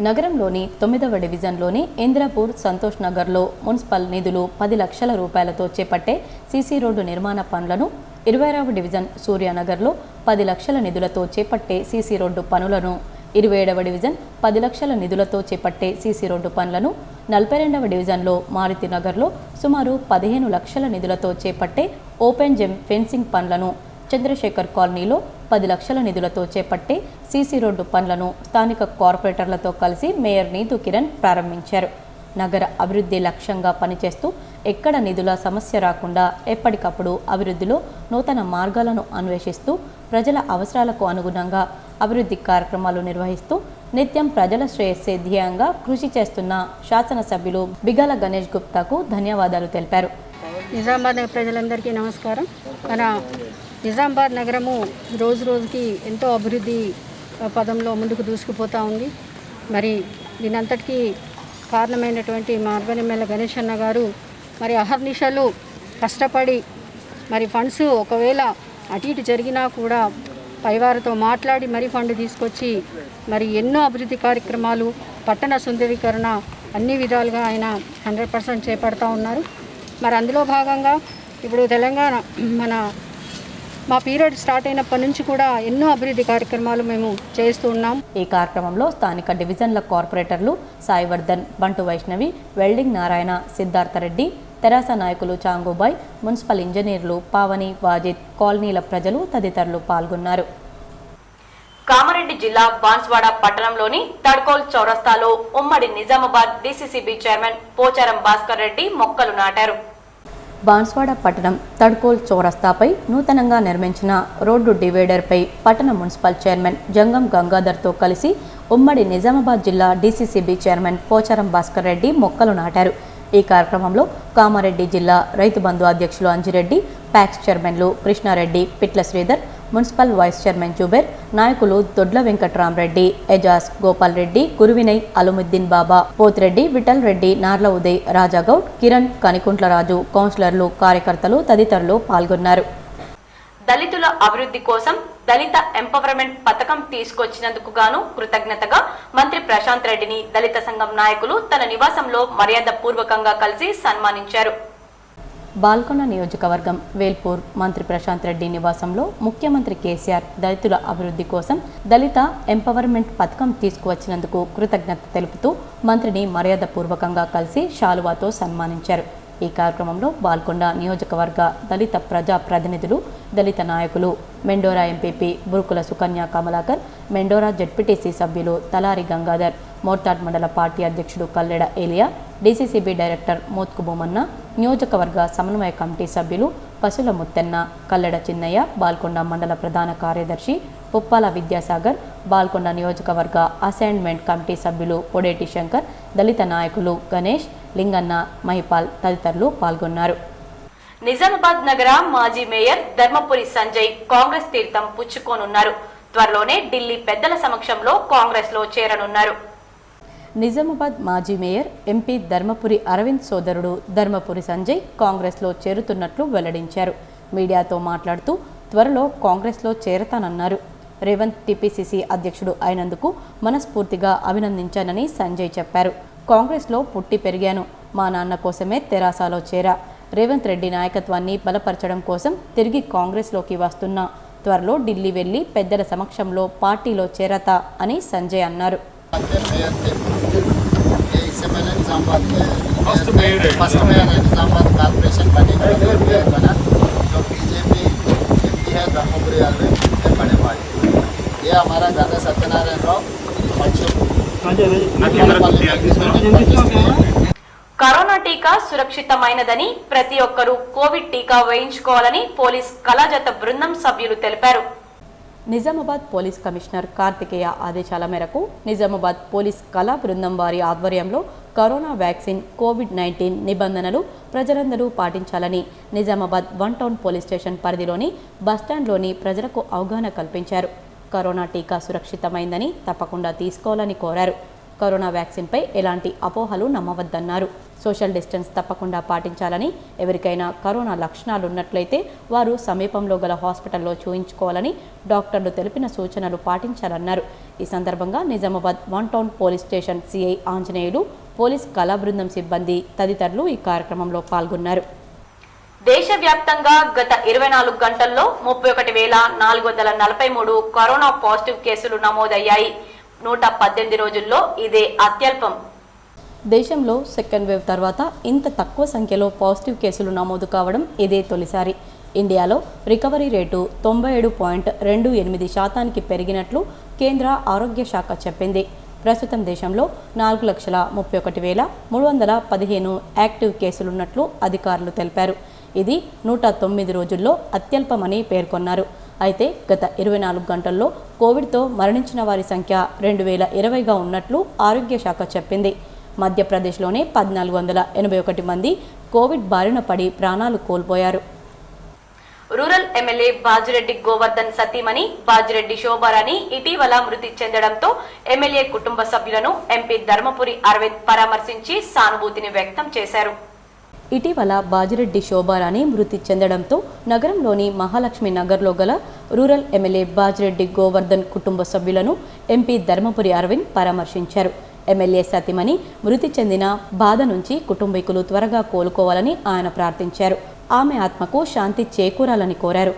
నగరంలోని 9వ డివిజన్లోని ఇందిరాపూర్, సంతోష్ నగర్లో మున్సిపల్ నిధులు 10 లక్షల రూపాయలతో చేపట్టే సీసీ రోడ్డు నిర్మాణ పనులను, 26వ డివిజన్ సూర్యానగర్లో 10 లక్షల నిధులతో చేపట్టే సీసీ రోడ్డు పనులను, 27వ డివిజన్ 10 లక్షల నిధులతో చేపట్టే సీసీ రోడ్డు పనులను, 42వ డివిజన్లో మారుతి నగర్లో సుమారు 15 లక్షల నిధులతో చేపట్టే ఓపెన్ జిమ్ ఫెన్సింగ్ పనులను, చంద్రశేఖర్ కాలనీలో 10 లక్షల నిధులతో చేపట్టే సీసీ రోడ్డు పనులను స్థానిక కార్పొరేటర్లతో కలిసి మేయర్ నీతూ కిరణ్ ప్రారంభించారు. నగర అభివృద్ధి లక్ష్యంగా పనిచేస్తూ ఎక్కడ నిధుల సమస్య రాకుండా ఎప్పటికప్పుడు అభివృద్ధిలో నూతన మార్గాలను అన్వేషిస్తూ ప్రజల అవసరాలకు అనుగుణంగా అభివృద్ధి కార్యక్రమాలు నిర్వహిస్తూ నిత్యం ప్రజల శ్రేయస్సే ధ్యేయంగా కృషి చేస్తున్న శాసనసభ్యులు బిగాల గణేష్ గుప్తాకు ధన్యవాదాలు తెలిపారు. నిజామాబాద్ నగర ప్రజలందరికీ నమస్కారం. మన నిజామాబాద్ నగరము రోజు రోజుకి ఎంతో అభివృద్ధి పదంలో ముందుకు దూసుకుపోతూ ఉంది. మరి దీనంతటికీ కారణమైనటువంటి మా అర్బన్ ఎమ్మెల్యే గణేష్ అన్న గారు మరి అహర్నిశలు కష్టపడి మరి ఫండ్స్ ఒకవేళ అటు ఇటు జరిగినా కూడా పైవారితో మాట్లాడి మరి ఫండ్ తీసుకొచ్చి మరి ఎన్నో అభివృద్ధి కార్యక్రమాలు పట్టణ సుందరీకరణ అన్ని విధాలుగా ఆయన 100% చేపడతా ఉన్నారు. మరి అందులో భాగంగా ఇప్పుడు తెలంగాణ మా పీరియడ్ స్టార్ట్ అయినప్పటి నుంచి కూడా ఎన్నో అభివృద్ధి కార్యక్రమాలు మేము చేస్తూ ఉన్నాం. ఈ కార్యక్రమంలో స్థానిక డివిజన్ల కార్పొరేటర్లు సాయివర్ధన్, బంటు వైష్ణవి, వెల్డింగ్ నారాయణ, సిద్ధార్థరెడ్డి, తెరాస నాయకులు చాంగుబాయ్, మున్సిపల్ ఇంజనీర్లు పావని, వాజిద్, కాలనీల ప్రజలు తదితరులు పాల్గొన్నారు. కామారెడ్డి జిల్లా బాన్స్వాడ పట్టణంలోని తడ్కోల్ చౌరస్తాలో ఉమ్మడి నిజామాబాద్ డీసీసీబీ చైర్మన్ పోచారం భాస్కర్ రెడ్డి మొక్కలు నాటారు. బాన్స్వాడ పట్టణం తడ్కోల్ చౌరస్తాపై నూతనంగా నిర్మించిన రోడ్డు డివైడర్పై పట్టణ మున్సిపల్ చైర్మన్ జంగం గంగాధర్తో కలిసి ఉమ్మడి నిజామాబాద్ జిల్లా డీసీసీబీ చైర్మన్ పోచారం భాస్కర్ రెడ్డి మొక్కలు నాటారు. ఈ కార్యక్రమంలో కామారెడ్డి జిల్లా రైతు బంధు అధ్యక్షులు అంజిరెడ్డి, ప్యాక్స్ చైర్మన్లు Krishnareddy, Pitla Sridhar, municipal vice chairman Zuber, నాయకులు దొడ్ల వెంకట్రామరెడ్డి, ఎజాజ్, గోపాల్ రెడ్డి, గురువినయ్, అలుముద్దీన్ బాబా, పోతిరెడ్డి, విఠల్ రెడ్డి, నార్ల ఉదయ్, రాజాగౌడ్, కిరణ్, కనికుంట్లరాజు, కౌన్సిలర్లు, కార్యకర్తలు తదితరులు పాల్గొన్నారు. దళితుల అభివృద్ధి కోసం దళిత ఎంపవర్మెంట్ పథకం తీసుకొచ్చినందుకు గాను కృతజ్ఞతగా మంత్రి ప్రశాంత్ రెడ్డిని దళిత సంఘం నాయకులు తన నివాసంలో మర్యాద పూర్వకంగా కలిసి సన్మానించారు. బాల్కొండ నియోజకవర్గం వేల్పూర్ మంత్రి ప్రశాంత్ రెడ్డి నివాసంలో ముఖ్యమంత్రి కేసీఆర్ దళితుల అభివృద్ధి కోసం దళిత ఎంపవర్మెంట్ పథకం తీసుకువచ్చినందుకు కృతజ్ఞత తెలుపుతూ మంత్రిని మర్యాద పూర్వకంగా కలిసి శాలువాతో సన్మానించారు. ఈ కార్యక్రమంలో బాల్కొండ నియోజకవర్గ దళిత ప్రజా ప్రతినిధులు, దళిత నాయకులు, మెండోరా ఎంపీపీ బురుకుల సుకన్య కమలాకర్, మెండోరా జెడ్పీటీసీ సభ్యులు తలారి గంగాధర్, మోర్తాడ్ మండల పార్టీ అధ్యక్షుడు కల్లెడ ఏలియా, డీసీసీబీ డైరెక్టర్ మోత్కు బొమ్మన్న, నియోజకవర్గ సమన్వయ కమిటీ సభ్యులు పసుల ముత్తెన్న, కల్లెడ చిన్నయ్య, బాల్కొండ మండల ప్రధాన కార్యదర్శి పుప్పాల విద్యాసాగర్, బాల్కొండ నియోజకవర్గ అసైన్మెంట్ కమిటీ సభ్యులు పొడేటి శంకర్, దళిత నాయకులు గణేష్, లింగన్న, మహిపాల్ తదితరులు పాల్గొన్నారు. నిజామాబాద్ నగర మాజీ మేయర్ ధర్మపురి సంజయ్ కాంగ్రెస్ తీర్థం పుచ్చుకోనున్నారు. త్వరలోనే ఢిల్లీ పెద్దల సమక్షంలో కాంగ్రెస్ లో చేరనున్నారు. నిజామాబాద్ మాజీ మేయర్ ఎంపీ ధర్మపురి అరవింద్ సోదరుడు ధర్మపురి సంజయ్ కాంగ్రెస్లో చేరుతున్నట్లు వెల్లడించారు. మీడియాతో మాట్లాడుతూ త్వరలో కాంగ్రెస్లో చేరతానన్నారు. రేవంత్ టీపీసీసీ అధ్యక్షుడు అయినందుకు మనస్ఫూర్తిగా అభినందించానని సంజయ్ చెప్పారు. కాంగ్రెస్లో పుట్టి పెరిగాను, మా నాన్న కోసమే తెరాసలో చేరా. రేవంత్ రెడ్డి నాయకత్వాన్ని బలపరచడం కోసం తిరిగి కాంగ్రెస్లోకి వస్తున్నా. త్వరలో ఢిల్లీ వెళ్లి పెద్దల సమక్షంలో పార్టీలో చేరతా అని సంజయ్ అన్నారు. కరోనా టీకా సురక్షితమైనదని, ప్రతి ఒక్కరూ కోవిడ్ టీకా వేయించుకోవాలని పోలీస్ కళాజత బృందం సభ్యులు తెలిపారు. నిజామాబాద్ పోలీస్ కమిషనర్ కార్తికేయ ఆదేశాల మేరకు నిజామాబాద్ పోలీస్ కళా బృందం వారి ఆధ్వర్యంలో కరోనా వ్యాక్సిన్, కోవిడ్-19 నిబంధనలు ప్రజలందరూ పాటించాలని నిజామాబాద్ 1 టౌన్ పోలీస్ స్టేషన్ పరిధిలోని బస్టాండ్లోని ప్రజలకు అవగాహన కల్పించారు. కరోనా టీకా సురక్షితమైందని తప్పకుండా తీసుకోవాలని కోరారు. కరోనా వ్యాక్సిన్పై ఎలాంటి అపోహలు నమ్మవద్దన్నారు. సోషల్ డిస్టెన్స్ తప్పకుండా పాటించాలని, ఎవరికైనా కరోనా లక్షణాలున్నట్లయితే వారు సమీపంలో గల హాస్పిటల్లో చూయించుకోవాలని డాక్టర్లు తెలిపిన సూచనలు పాటించాలన్నారు. ఈ సందర్భంగా Nizamabad 1 town police station CI Anjaneyulu, police కళా బృందం సిబ్బంది తదితరులు ఈ కార్యక్రమంలో పాల్గొన్నారు. దేశవ్యాప్తంగా గత 24 గంటల్లో 31,443 కరోనా పాజిటివ్ కేసులు నమోదయ్యాయి. 118 రోజుల్లో ఇదే అత్యల్పం. దేశంలో సెకండ్ వేవ్ తర్వాత ఇంత తక్కువ సంఖ్యలో పాజిటివ్ కేసులు నమోదు కావడం ఇదే తొలిసారి. ఇండియాలో రికవరీ రేటు 97.28% పెరిగినట్లు కేంద్ర ఆరోగ్య శాఖ చెప్పింది. ప్రస్తుతం దేశంలో 4,31,315 యాక్టివ్ కేసులున్నట్లు అధికారులు తెలిపారు. ఇది 109 రోజుల్లో అత్యల్పమని పేర్కొన్నారు. అయితే గత 24 గంటల్లో కోవిడ్తో మరణించిన వారి సంఖ్య 2020గా ఉన్నట్లు ఆరోగ్య శాఖ చెప్పింది. మధ్యప్రదేశ్లోనే 1,481 మంది కోవిడ్ బారిన పడి ప్రాణాలు కోల్పోయారు. రూరల్ ఎమ్మెల్యే బాజిరెడ్డి గోవర్ధన్ సతీమణి బాజిరెడ్డి శోభారాణి ఇటీవల మృతి చెందడంతో ఎమ్మెల్యే కుటుంబ సభ్యులను ఎంపీ ధర్మపురి అరవింద్ పరామర్శించి సానుభూతిని వ్యక్తం చేశారు. ఇటీవల బాజిరెడ్డి శోభారాణి మృతి చెందడంతో నగరంలోని మహాలక్ష్మి నగర్లో గల రూరల్ ఎమ్మెల్యే బాజిరెడ్డి గోవర్ధన్ కుటుంబ సభ్యులను ఎంపీ ధర్మపురి అరవింద్ పరామర్శించారు. ఎమ్మెల్యే సతీమణి మృతి చెందిన బాధ నుంచి కుటుంబీకులు త్వరగా కోలుకోవాలని ఆయన ప్రార్థించారు. ఆమె ఆత్మకు శాంతి చేకూరాలని కోరారు.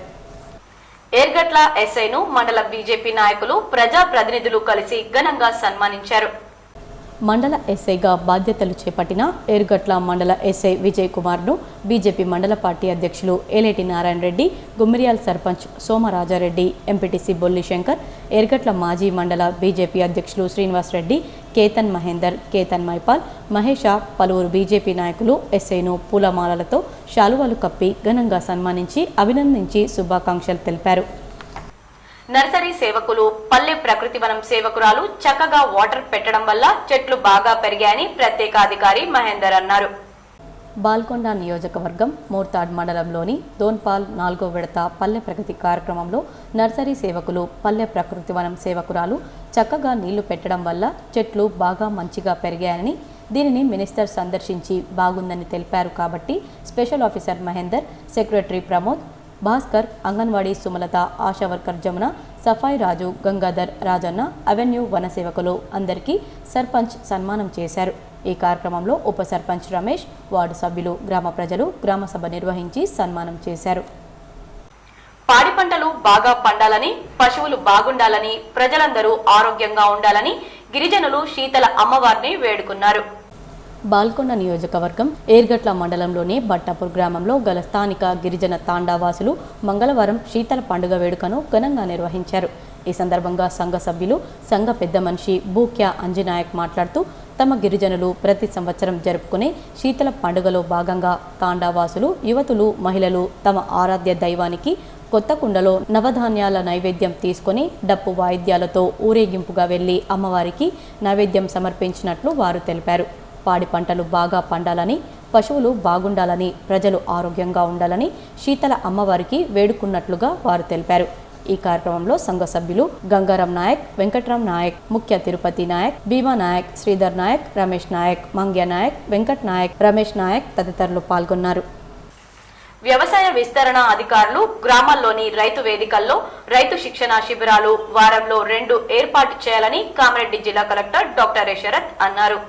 ఏర్గట్ల ఎస్ఐను మండల బీజేపీ నాయకులు ప్రజా ప్రతినిధులు కలిసి ఘనంగా సన్మానించారు. మండల ఎస్ఐగా బాధ్యతలు చేపట్టిన ఏర్గట్ల మండల ఎస్ఐ విజయ్ కుమార్ను బీజేపీ మండల పార్టీ అధ్యక్షులు ఏలేటి నారాయణ రెడ్డి, గుమ్మిరియాల్ సర్పంచ్ సోమరాజారెడ్డి, ఎంపీటీసీ బొల్లి శంకర్, ఏర్గట్ల మాజీ మండల బీజేపీ అధ్యక్షులు శ్రీనివాస్ రెడ్డి, కేతన్ మహేందర్, కేతన్ మైపాల్, మహేష, పలువురు బీజేపీ నాయకులు ఎస్ఐను పూలమాలలతో శాలువాలు కప్పి ఘనంగా సన్మానించి అభినందించి శుభాకాంక్షలు తెలిపారు. నర్సరీ సేవకులు, పల్లె ప్రకృతి వనం సేవకురాలు చక్కగా వాటర్ పెట్టడం వల్ల చెట్లు బాగా పెరిగాయని ప్రత్యేక అధికారి మహేందర్ అన్నారు. బాల్కొండ నియోజకవర్గం మోర్తాడ్ మండలంలోని దోన్పాల్ 4వ విడత పల్లె ప్రగతి కార్యక్రమంలో నర్సరీ సేవకులు, పల్లె ప్రకృతి వనం సేవకురాలు చక్కగా నీళ్లు పెట్టడం వల్ల చెట్లు బాగా మంచిగా పెరిగాయని, దీనిని మినిస్టర్ సందర్శించి బాగుందని తెలిపారు. కాబట్టి special officer Mahender, secretary Pramod, Bhaskar, anganwadi Sumalatha, ASHA worker Jamuna, సఫాయి రాజు, గంగాధర్, రాజన్న, అవెన్యూ వన సేవకులు అందరికీ సర్పంచ్ సన్మానం చేశారు. ఈ కార్యక్రమంలో ఉప సర్పంచ్ రమేష్, వార్డు సభ్యులు, గ్రామ ప్రజలు గ్రామసభ నిర్వహించి సన్మానం చేశారు. పాడి పంటలు బాగా పండాలని, పశువులు బాగుండాలని, ప్రజలందరూ ఆరోగ్యంగా ఉండాలని గిరిజనులు శీతల అమ్మవారిని వేడుకున్నారు. బాల్కొండ నియోజకవర్గం ఏర్గట్ల మండలంలోని బట్టాపూర్ గ్రామంలో గల స్థానిక గిరిజన తాండావాసులు మంగళవారం శీతల పండుగ వేడుకను ఘనంగా నిర్వహించారు. ఈ సందర్భంగా సంఘ సభ్యులు, సంఘ పెద్ద మనిషి బూక్యా అంజనాయక్ మాట్లాడుతూ తమ గిరిజనులు ప్రతి సంవత్సరం జరుపుకునే శీతల పండుగలో భాగంగా తాండావాసులు, యువతులు, మహిళలు తమ ఆరాధ్య దైవానికి కొత్త కుండలో నవధాన్యాల నైవేద్యం తీసుకొని డప్పు వాయిద్యాలతో ఊరేగింపుగా వెళ్లి అమ్మవారికి నైవేద్యం సమర్పించినట్లు వారు తెలిపారు. పాడి పంటలు బాగా పండాలని, పశువులు బాగుండాలని, ప్రజలు ఆరోగ్యంగా ఉండాలని శీతల అమ్మవారికి వేడుకున్నట్లుగా వారు తెలిపారు. ఈ కార్యక్రమంలో సంఘ సభ్యులు గంగారాం నాయక్, వెంకట్రామ్ నాయక్, ముఖ్య తిరుపతి నాయక్, భీమా నాయక్, శ్రీధర్ నాయక్, రమేష్ నాయక్, మంగ్య నాయక్, వెంకట్ నాయక్, రమేష్ నాయక్ తదితరులు పాల్గొన్నారు. వ్యవసాయ విస్తరణ అధికారులు గ్రామాల్లోని రైతు వేదికల్లో రైతు శిక్షణ శిబిరాలు వారంలో 2 ఏర్పాటు చేయాలని కామారెడ్డి జిల్లా కలెక్టర్ డాక్టర్ శరత్ అన్నారు.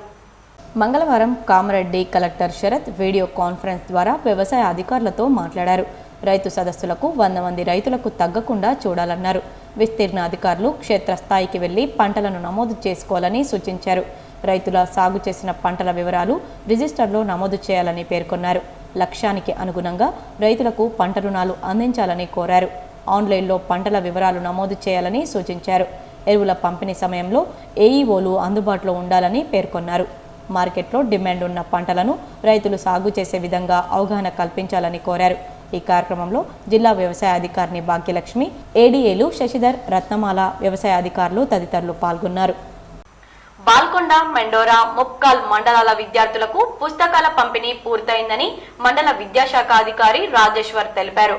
మంగళవారం Kamareddy collector Sharath video conference ద్వారా వ్యవసాయ అధికారులతో మాట్లాడారు. రైతు సదస్సులకు 100 మంది రైతులకు తగ్గకుండా చూడాలన్నారు. విస్తీర్ణ అధికారులు క్షేత్రస్థాయికి వెళ్లి పంటలను నమోదు చేసుకోవాలని సూచించారు. రైతుల సాగు చేసిన పంటల వివరాలు రిజిస్టర్లో నమోదు చేయాలని పేర్కొన్నారు. లక్ష్యానికి అనుగుణంగా రైతులకు పంట రుణాలు అందించాలని కోరారు. ఆన్లైన్లో పంటల వివరాలు నమోదు చేయాలని సూచించారు. ఎరువుల పంపిణీ సమయంలో ఏఈఓలు అందుబాటులో ఉండాలని పేర్కొన్నారు. మార్కెట్లో డిమాండ్ ఉన్న పంటలను రైతులు సాగు చేసే విధంగా అవగాహన కల్పించాలని కోరారు. ఈ కార్యక్రమంలో జిల్లా వ్యవసాయ అధికారిని భాగ్యలక్ష్మి, ఏడీఏలు శశిధర్, రత్నమాల, వ్యవసాయ అధికారులు తదితరులు పాల్గొన్నారు. బాల్కొండ, మెండోరా, ముప్కాల్ మండలాల విద్యార్థులకు పుస్తకాల పంపిణీ పూర్తయిందని మండల విద్యాశాఖ అధికారి రాజేశ్వర్ తెలిపారు.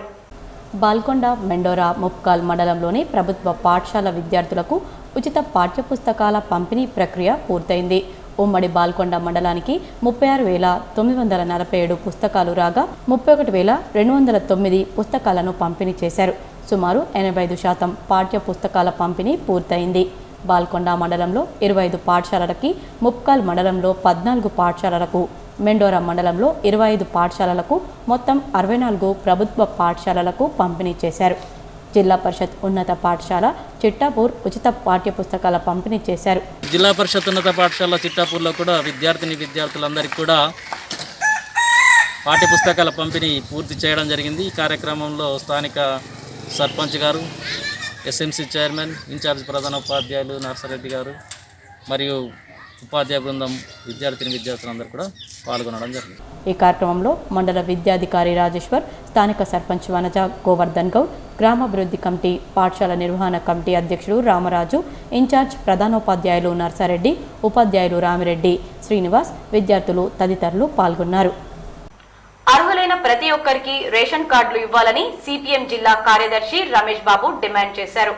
బాల్కొండ, మెండోరా, ముప్కాల్ మండలంలోని ప్రభుత్వ పాఠశాల విద్యార్థులకు ఉచిత పాఠ్యపుస్తకాల పంపిణీ ప్రక్రియ పూర్తయింది. ఉమ్మడి బాల్కొండ మండలానికి 36,947 పుస్తకాలు రాగా 31,209 పుస్తకాలను పంపిణీ చేశారు. సుమారు 85% పాఠ్య పుస్తకాల పంపిణీ పూర్తయింది. బాల్కొండ మండలంలో 25 పాఠశాలలకి, ముప్కాల్ మండలంలో 14 పాఠశాలలకు, మెండోరా మండలంలో 25 పాఠశాలలకు మొత్తం 64 ప్రభుత్వ పాఠశాలలకు పంపిణీ చేశారు. జిల్లా పరిషత్ ఉన్నత పాఠశాల చిట్టాపూర్ ఉచిత పాఠ్యపుస్తకాల పంపిణీ చేశారు. జిల్లా పరిషత్ ఉన్నత పాఠశాల చిట్టాపూర్లో కూడా విద్యార్థులందరికీ కూడా పాఠ్యపుస్తకాల పంపిణీ పూర్తి చేయడం జరిగింది. ఈ కార్యక్రమంలో స్థానిక సర్పంచ్ గారు, ఎస్ఎంసీ చైర్మన్, ఇన్ఛార్జ్ ప్రధానోపాధ్యాయులు నర్సరెడ్డి గారు, మరియు ఉపాధ్యాయ బృందం విద్యార్థులందరూ కూడా పాల్గొనడం జరిగింది. ఈ కార్యక్రమంలో మండల విద్యాధికారి రాజేశ్వర్, స్థానిక సర్పంచ్ వనజ గోవర్ధన్ గౌడ్, గ్రామాభివృద్ధి కమిటీ, పాఠశాల నిర్వహణ కమిటీ అధ్యక్షుడు రామరాజు, ఇన్ఛార్జ్ ప్రధానోపాధ్యాయులు నర్సారెడ్డి, ఉపాధ్యాయులు రామిరెడ్డి, శ్రీనివాస్, విద్యార్థులు తదితరులు పాల్గొన్నారు. అర్హులైన ప్రతి ఒక్కరికి రేషన్ కార్డులు ఇవ్వాలని సిపిఎం జిల్లా కార్యదర్శి రమేష్ బాబు డిమాండ్ చేశారు.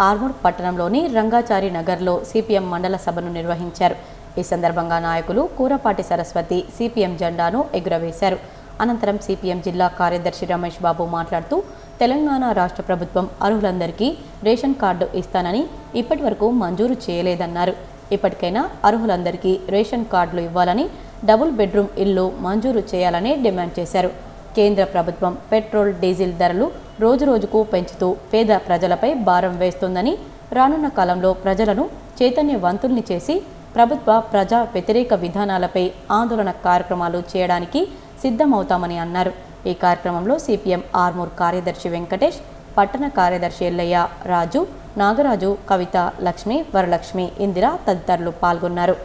ఆర్మూర్ పట్టణంలోని రంగాచారి నగర్లో సిపిఎం మండల సభను నిర్వహించారు. ఈ సందర్భంగా నాయకులు కూరపాటి సరస్వతి సిపిఎం జెండాను ఎగురవేశారు. అనంతరం సిపిఎం జిల్లా కార్యదర్శి రమేష్ బాబు మాట్లాడుతూ తెలంగాణ రాష్ట్ర ప్రభుత్వం అర్హులందరికీ రేషన్ కార్డు ఇస్తానని ఇప్పటి వరకు మంజూరు చేయలేదన్నారు. ఇప్పటికైనా అర్హులందరికీ రేషన్ కార్డులు ఇవ్వాలని, డబుల్ బెడ్రూమ్ ఇల్లు మంజూరు చేయాలని డిమాండ్ చేశారు. కేంద్ర ప్రభుత్వం పెట్రోల్, డీజిల్ ధరలు రోజురోజుకు పెంచుతూ పేద ప్రజలపై భారం వేస్తుందని, రానున్న కాలంలో ప్రజలను చైతన్యవంతుల్ని చేసి ప్రభుత్వ ప్రజా వ్యతిరేక విధానాలపై ఆందోళన కార్యక్రమాలు చేయడానికి సిద్ధమవుతామని అన్నారు. ఈ కార్యక్రమంలో సిపిఎం ఆర్మూర్ కార్యదర్శి వెంకటేష్, పట్టణ కార్యదర్శి ఎల్లయ్య, రాజు, నాగరాజు, కవిత, లక్ష్మి, వరలక్ష్మి, ఇందిర తదితరులు పాల్గొన్నారు.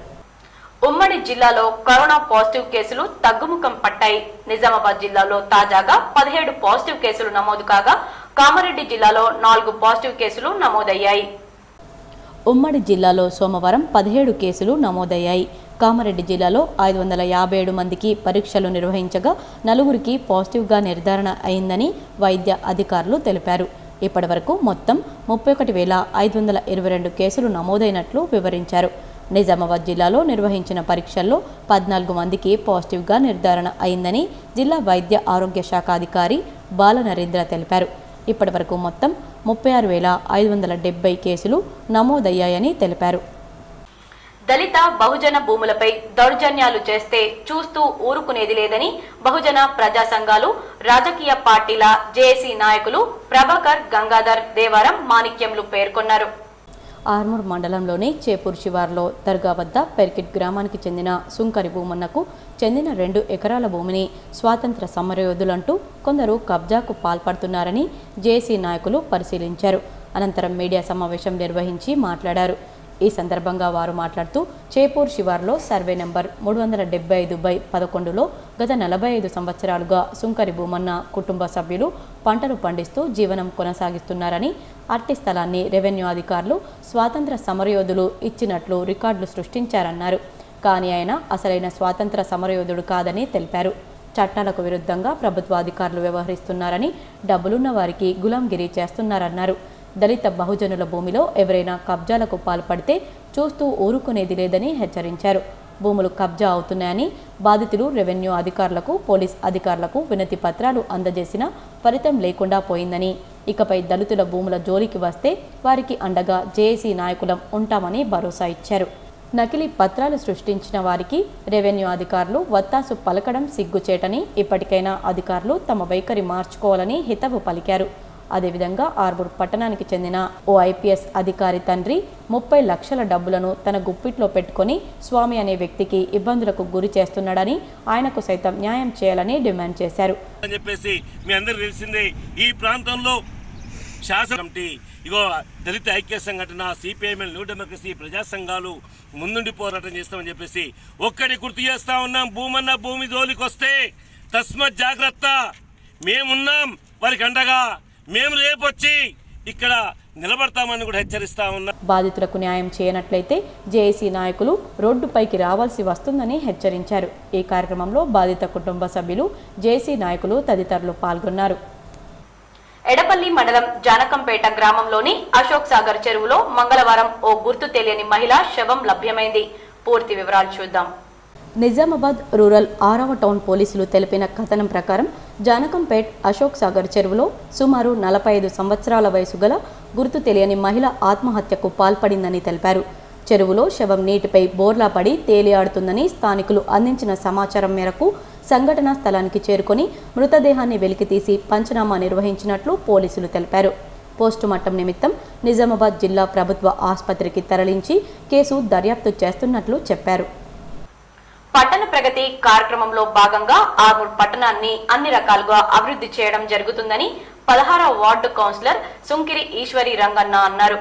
ఉమ్మడి జిల్లాలో కరోనా పాజిటివ్ కేసులు తగ్గుముఖం పట్టాయి. నిజామాబాద్ జిల్లాలో తాజాగా 17 పాజిటివ్ కేసులు నమోదు కాగా, కామారెడ్డి జిల్లాలో 4 పాజిటివ్ కేసులు నమోదయ్యాయి. ఉమ్మడి జిల్లాలో సోమవారం 17 కేసులు నమోదయ్యాయి. కామారెడ్డి జిల్లాలో 557 మందికి పరీక్షలు నిర్వహించగా 4కి పాజిటివ్గా నిర్ధారణ అయిందని వైద్య అధికారులు తెలిపారు. ఇప్పటి వరకు మొత్తం 31,522 కేసులు నమోదైనట్లు వివరించారు. నిజామాబాద్ జిల్లాలో నిర్వహించిన పరీక్షల్లో 14 మందికి పాజిటివ్గా నిర్ధారణ అయిందని జిల్లా వైద్య ఆరోగ్య శాఖ అధికారి బాల నరేంద్ర తెలిపారు. ఇప్పటి వరకు మొత్తం 36,570 కేసులు నమోదయ్యాయని తెలిపారు. దళిత బహుజన భూములపై దౌర్జన్యాలు చేస్తే చూస్తూ ఊరుకునేది లేదని బహుజన ప్రజా సంఘాలు, రాజకీయ పార్టీల జేఏసీ నాయకులు ప్రభాకర్, గంగాధర్, దేవారం, మాణిక్యంలు పేర్కొన్నారు. ఆర్మూర్ మండలంలోని చేపూర్ శివార్లో దర్గా వద్ద పెర్కిట్ గ్రామానికి చెందిన సుంకరి భూమన్నకు చెందిన 2 ఎకరాల భూమిని స్వాతంత్ర సమరయోధులంటూ కొందరు కబ్జాకు పాల్పడుతున్నారని జేఏసీ నాయకులు పరిశీలించారు. అనంతరం మీడియా సమావేశం నిర్వహించి మాట్లాడారు. ఈ సందర్భంగా వారు మాట్లాడుతూ చేపూర్ శివార్లో సర్వే నెంబర్ 375/11లో గత 45 సంవత్సరాలుగా సుంకరి భూమన్న కుటుంబ సభ్యులు పంటలు పండిస్తూ జీవనం కొనసాగిస్తున్నారని, అట్టి స్థలాన్ని రెవెన్యూ అధికారులు స్వాతంత్ర సమరయోధులు ఇచ్చినట్లు రికార్డులు సృష్టించారన్నారు. కానీ ఆయన అసలైన స్వాతంత్ర సమరయోధుడు కాదని తెలిపారు. చట్టాలకు విరుద్ధంగా ప్రభుత్వ అధికారులు వ్యవహరిస్తున్నారని, డబ్బులున్న వారికి గులాంగిరి చేస్తున్నారన్నారు. దళిత బహుజనుల భూమిలో ఎవరైనా కబ్జాలకు పాల్పడితే చూస్తూ ఊరుకునేది లేదని హెచ్చరించారు. భూములు కబ్జా అవుతున్నాయని, బాధితులు రెవెన్యూ అధికారులకు, పోలీస్ అధికారులకు వినతి పత్రాలు అందజేసినా ఫలితం లేకుండా పోయిందని, ఇకపై దళితుల భూముల జోలికి వస్తే వారికి అండగా జేఏసీ నాయకులం ఉంటామని భరోసా ఇచ్చారు. నకిలీ పత్రాలు సృష్టించిన వారికి రెవెన్యూ అధికారులు వత్తాసు పలకడం సిగ్గుచేటని, ఇప్పటికైనా అధికారులు తమ వైఖరి మార్చుకోవాలని హితవు పలికారు. అదేవిధంగా ఆర్మూర్ పట్టణానికి చెందిన ఓ ఐపీఎస్ అధికారి తండ్రి 30 లక్షల డబ్బులను తన గుప్పిట్లో పెట్టుకుని స్వామి అనే వ్యక్తికి ఇబ్బందులకు గురి చేస్తున్నాడని, ఆయనకు సైతం న్యాయం చేయాలని డిమాండ్ చేశారు. అని చెప్పేసి మీ అందరికీ తెలిసిందే, ఈ ప్రాంతంలో శాసన కమిటీ, ఇగో దళిత ఐక్య సంఘటన, సిపిఐఎంఎల్, న్యూ డెమోక్రసీ, ప్రజా సంఘాలు ముందుండి పోరాటం చేస్తామని చెప్పేసి ఒక్కడి గుర్తు చేస్తా ఉన్నాం. భూమన్న భూమి జోలికి వస్తే తస్మత్ జాగ్రత్త, మేమున్నాం వారికి అండగా, మేము రేపు వచ్చి ఇక్కడ నిలబడతామని కూడా హెచ్చరిస్తా ఉన్నా. బాధితులకు న్యాయం చేయనట్లయితే జేఏసీ నాయకులు రోడ్డుపైకి రావాల్సి వస్తుందని హెచ్చరించారు. ఈ కార్యక్రమంలో బాధిత కుటుంబ సభ్యులు, జేఏసీ నాయకులు తదితరులు పాల్గొన్నారు. ఎడపల్లి మండలం జానకంపేట గ్రామంలోని అశోక్ సాగర్ చెరువులో మంగళవారం ఓ గుర్తు తెలియని మహిళ శవం లభ్యమైంది. పూర్తి వివరాలు చూద్దాం. నిజామాబాద్ రూరల్ 6వ టౌన్ పోలీసులు తెలిపిన కథనం ప్రకారం జానకంపేట్ అశోక్ సాగర్ చెరువులో సుమారు 45 సంవత్సరాల వయసు గల గుర్తు తెలియని మహిళ ఆత్మహత్యకు పాల్పడిందని తెలిపారు. చెరువులో శవం నీటిపై బోర్లా పడి తేలియాడుతుందని స్థానికులు అందించిన సమాచారం మేరకు సంఘటనా స్థలానికి చేరుకొని మృతదేహాన్ని వెలికితీసి పంచనామా నిర్వహించినట్లు పోలీసులు తెలిపారు. పోస్టుమార్టం నిమిత్తం నిజామాబాద్ జిల్లా ప్రభుత్వ ఆసుపత్రికి తరలించి కేసు దర్యాప్తు చేస్తున్నట్లు చెప్పారు. పట్టణ ప్రగతి కార్యక్రమంలో భాగంగా ఆర్మూర్ పట్టణాన్ని అన్ని రకాలుగా అభివృద్ధి చేయడం జరుగుతుందని 16వ వార్డు కౌన్సిలర్ సుంకిరి ఈశ్వరి రంగన్న అన్నారు.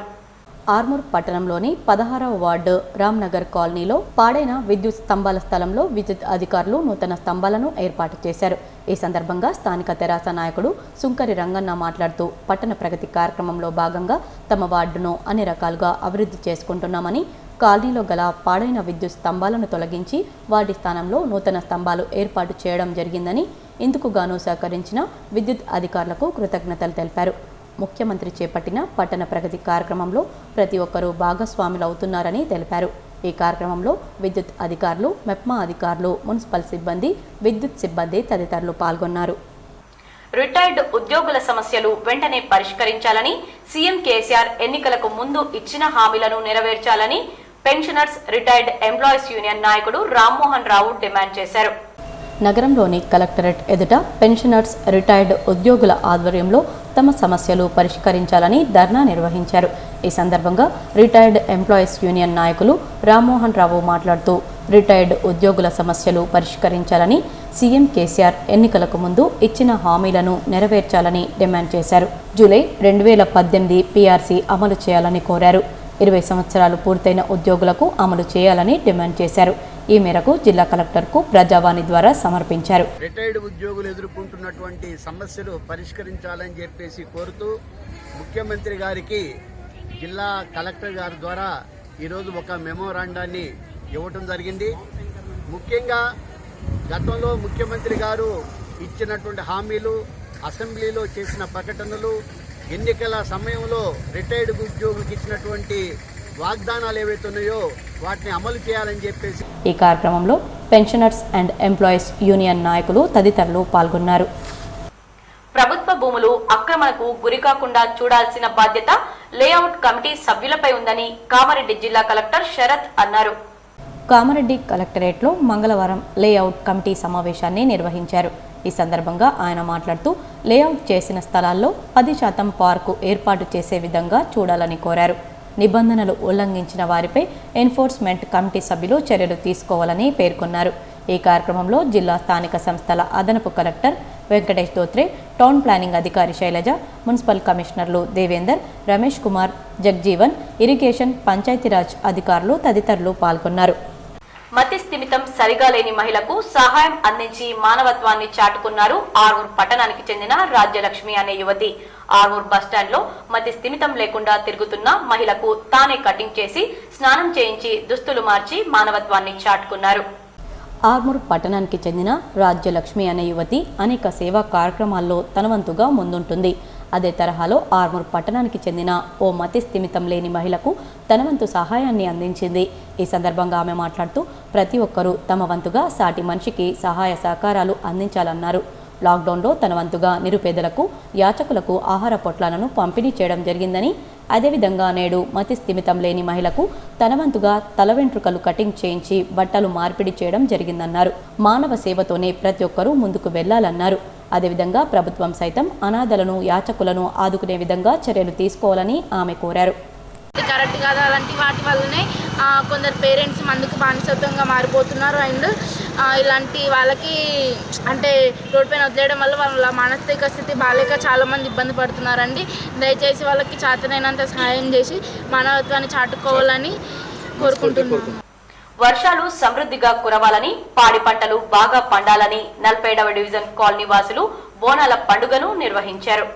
ఆర్మూర్ పట్టణంలోని 16వ వార్డు రామ్నగర్ కాలనీలో పాడైన విద్యుత్ స్తంభాల స్థలంలో విద్యుత్ అధికారులు నూతన స్తంభాలను ఏర్పాటు చేశారు. ఈ సందర్భంగా స్థానిక తెరాస నాయకుడు సుంకరి రంగన్న మాట్లాడుతూ పట్టణ ప్రగతి కార్యక్రమంలో భాగంగా తమ వార్డును అన్ని రకాలుగా అభివృద్ధి చేసుకుంటున్నామని, కాలనీలో గల పాడైన విద్యుత్ స్తంభాలను తొలగించి వాటి స్థానంలో నూతన స్తంభాలు ఏర్పాటు చేయడం జరిగిందని, ఇందుకు గాను సహకరించిన విద్యుత్ అధికారులకు కృతజ్ఞతలు తెలిపారు. ముఖ్యమంత్రి చేపట్టిన పట్టణ ప్రగతి కార్యక్రమంలో ప్రతి ఒక్కరూ భాగస్వాములవుతున్నారని తెలిపారు. ఈ కార్యక్రమంలో విద్యుత్ అధికారులు, మెప్మా అధికారులు, మున్సిపల్ సిబ్బంది, విద్యుత్ సిబ్బంది తదితరులు పాల్గొన్నారు. రిటైర్డ్ ఉద్యోగుల సమస్యలు వెంటనే పరిష్కరించాలని, సీఎం కేసీఆర్ ఎన్నికలకు ముందు ఇచ్చిన హామీలను నెరవేర్చాలని పెన్షనర్స్ రిటైర్డ్ ఎంప్లాయీస్ యూనియన్ నాయకుడు రామ్మోహన్ రావు డిమాండ్ చేశారు. నగరంలోని కలెక్టరేట్ ఎదుట పెన్షనర్స్ రిటైర్డ్ ఉద్యోగుల ఆధ్వర్యంలో తమ సమస్యలు పరిష్కరించాలని ధర్నా నిర్వహించారు. ఈ సందర్భంగా రిటైర్డ్ ఎంప్లాయీస్ యూనియన్ నాయకులు రామ్మోహన్ రావు మాట్లాడుతూ రిటైర్డ్ ఉద్యోగుల సమస్యలు పరిష్కరించాలని, సీఎం కేసీఆర్ ఎన్నికలకు ముందు ఇచ్చిన హామీలను నెరవేర్చాలని డిమాండ్ చేశారు. జూలై 2018 పీఆర్సీ అమలు చేయాలని కోరారు. 20 సంవత్సరాలు పూర్తయిన ఉద్యోగులకు అమలు చేయాలని డిమాండ్ చేశారు. ఈ మేరకు జిల్లా కలెక్టర్కు ప్రజావాణి ద్వారా సమర్పించారు. రిటైర్డ్ ఉద్యోగులు ఎదుర్కొంటున్నటువంటి సమస్యలు పరిష్కరించాలని చెప్పేసి కోరుతూ ముఖ్యమంత్రి గారికి జిల్లా కలెక్టర్ గారి ద్వారా ఈరోజు ఒక మెమోరాండాన్ని ఇవ్వటం జరిగింది. ముఖ్యంగా గతంలో ముఖ్యమంత్రి గారు ఇచ్చినటువంటి హామీలు, అసెంబ్లీలో చేసిన ప్రకటనలు, ఎన్నికల సమయంలో రిటైర్డ్ ఉద్యోగులకు ఇచ్చినటువంటి వాగ్దానాలు ఏవైతే ఉన్నాయో వాటిని అమలు చేయాలని చెప్పేసి ఈ కార్యక్రమంలో పెన్షనర్స్ అండ్ ఎంప్లాయీస్ యూనియన్ నాయకులు తదితరులు పాల్గొన్నారు. ప్రభుత్వ భూములు అక్రమణకు గురికాకుండా చూడాల్సిన బాధ్యత లేఅవుట్ కమిటీ సభ్యులపై ఉందని కామారెడ్డి జిల్లా కలెక్టర్ శరత్ అన్నారు. కామారెడ్డి కలెక్టరేట్లో మంగళవారం లేఅవుట్ కమిటీ సమావేశాన్ని నిర్వహించారు. ఈ సందర్భంగా ఆయన మాట్లాడుతూ లేఅవుట్ చేసిన స్థలాల్లో 10% పార్కు ఏర్పాటు చేసే విధంగా చూడాలని కోరారు. నిబంధనలు ఉల్లంఘించిన వారిపై ఎన్ఫోర్స్మెంట్ కమిటీ సభ్యులు చర్యలు తీసుకోవాలని పేర్కొన్నారు. ఈ కార్యక్రమంలో జిల్లా స్థానిక సంస్థల అదనపు collector Venkatesh Dhotre, town planning అధికారి శైలజ, మున్సిపల్ కమిషనర్లు దేవేందర్, రమేష్ కుమార్, జగ్జీవన్, ఇరిగేషన్, పంచాయతీరాజ్ అధికారులు తదితరులు పాల్గొన్నారు. మతి స్థిమితం సరిగా లేని మహిళకు సహాయం అందించి మానవత్వాన్ని చాటుకున్నారు ఆర్మూర్ పట్టణానికి చెందిన రాజ్యలక్ష్మి అనే యువతి. ఆర్మూర్ బస్టాండ్ లో మతి స్థిమితం లేకుండా తిరుగుతున్న మహిళకు తానే కటింగ్ చేసి స్నానం చేయించి దుస్తులు మార్చి మానవత్వాన్ని చాటుకున్నారు. ఆర్మూర్ పట్టణానికి చెందిన రాజ్యలక్ష్మి అనే యువతి అనేక సేవా కార్యక్రమాల్లో తనవంతుగా ముందుంటుంది. అదే తరహాలో ఆర్మూర్ పట్టణానికి చెందిన ఓ మతి స్థిమితం లేని మహిళకు తన వంతు సహాయాన్ని అందించింది. ఈ సందర్భంగా ఆమె మాట్లాడుతూ ప్రతి ఒక్కరూ తమ వంతుగా సాటి మనిషికి సహాయ సహకారాలు అందించాలన్నారు. లాక్డౌన్లో తన వంతుగా నిరుపేదలకు, యాచకులకు ఆహార పొట్లాలను పంపిణీ చేయడం జరిగిందని, అదేవిధంగా నేడు మతి స్థిమితం లేని మహిళకు తన వంతుగా తల వెంట్రుకలు కటింగ్ చేయించి బట్టలు మార్పిడి చేయడం జరిగిందన్నారు. మానవ సేవతోనే ప్రతి ఒక్కరూ ముందుకు వెళ్లాలన్నారు. అదేవిధంగా ప్రభుత్వం సైతం అనాథలను, యాచకులను ఆదుకునే విధంగా చర్యలు తీసుకోవాలని ఆమె కోరారు. కరెక్ట్ కాదు, అలాంటి వాటి వల్లనే కొందరు పేరెంట్స్ మందుకు బానిసత్వంగా మారిపోతున్నారు. అండ్ ఇలాంటి వాళ్ళకి అంటే రోడ్ పైన వదిలేయడం వల్ల వాళ్ళ మానసిక స్థితి బాలేక చాలామంది ఇబ్బంది పడుతున్నారండి. దయచేసి వాళ్ళకి చేతనైనంత సహాయం చేసి మానవత్వాన్ని చాటుకోవాలని కోరుకుంటున్నాను. వర్షాలు సమృద్ధిగా కురవాలని, పాడి పంటలు బాగా పండాలని 47వ డివిజన్ కాలనీ వాసులు బోనాల పండుగను నిర్వహించారు.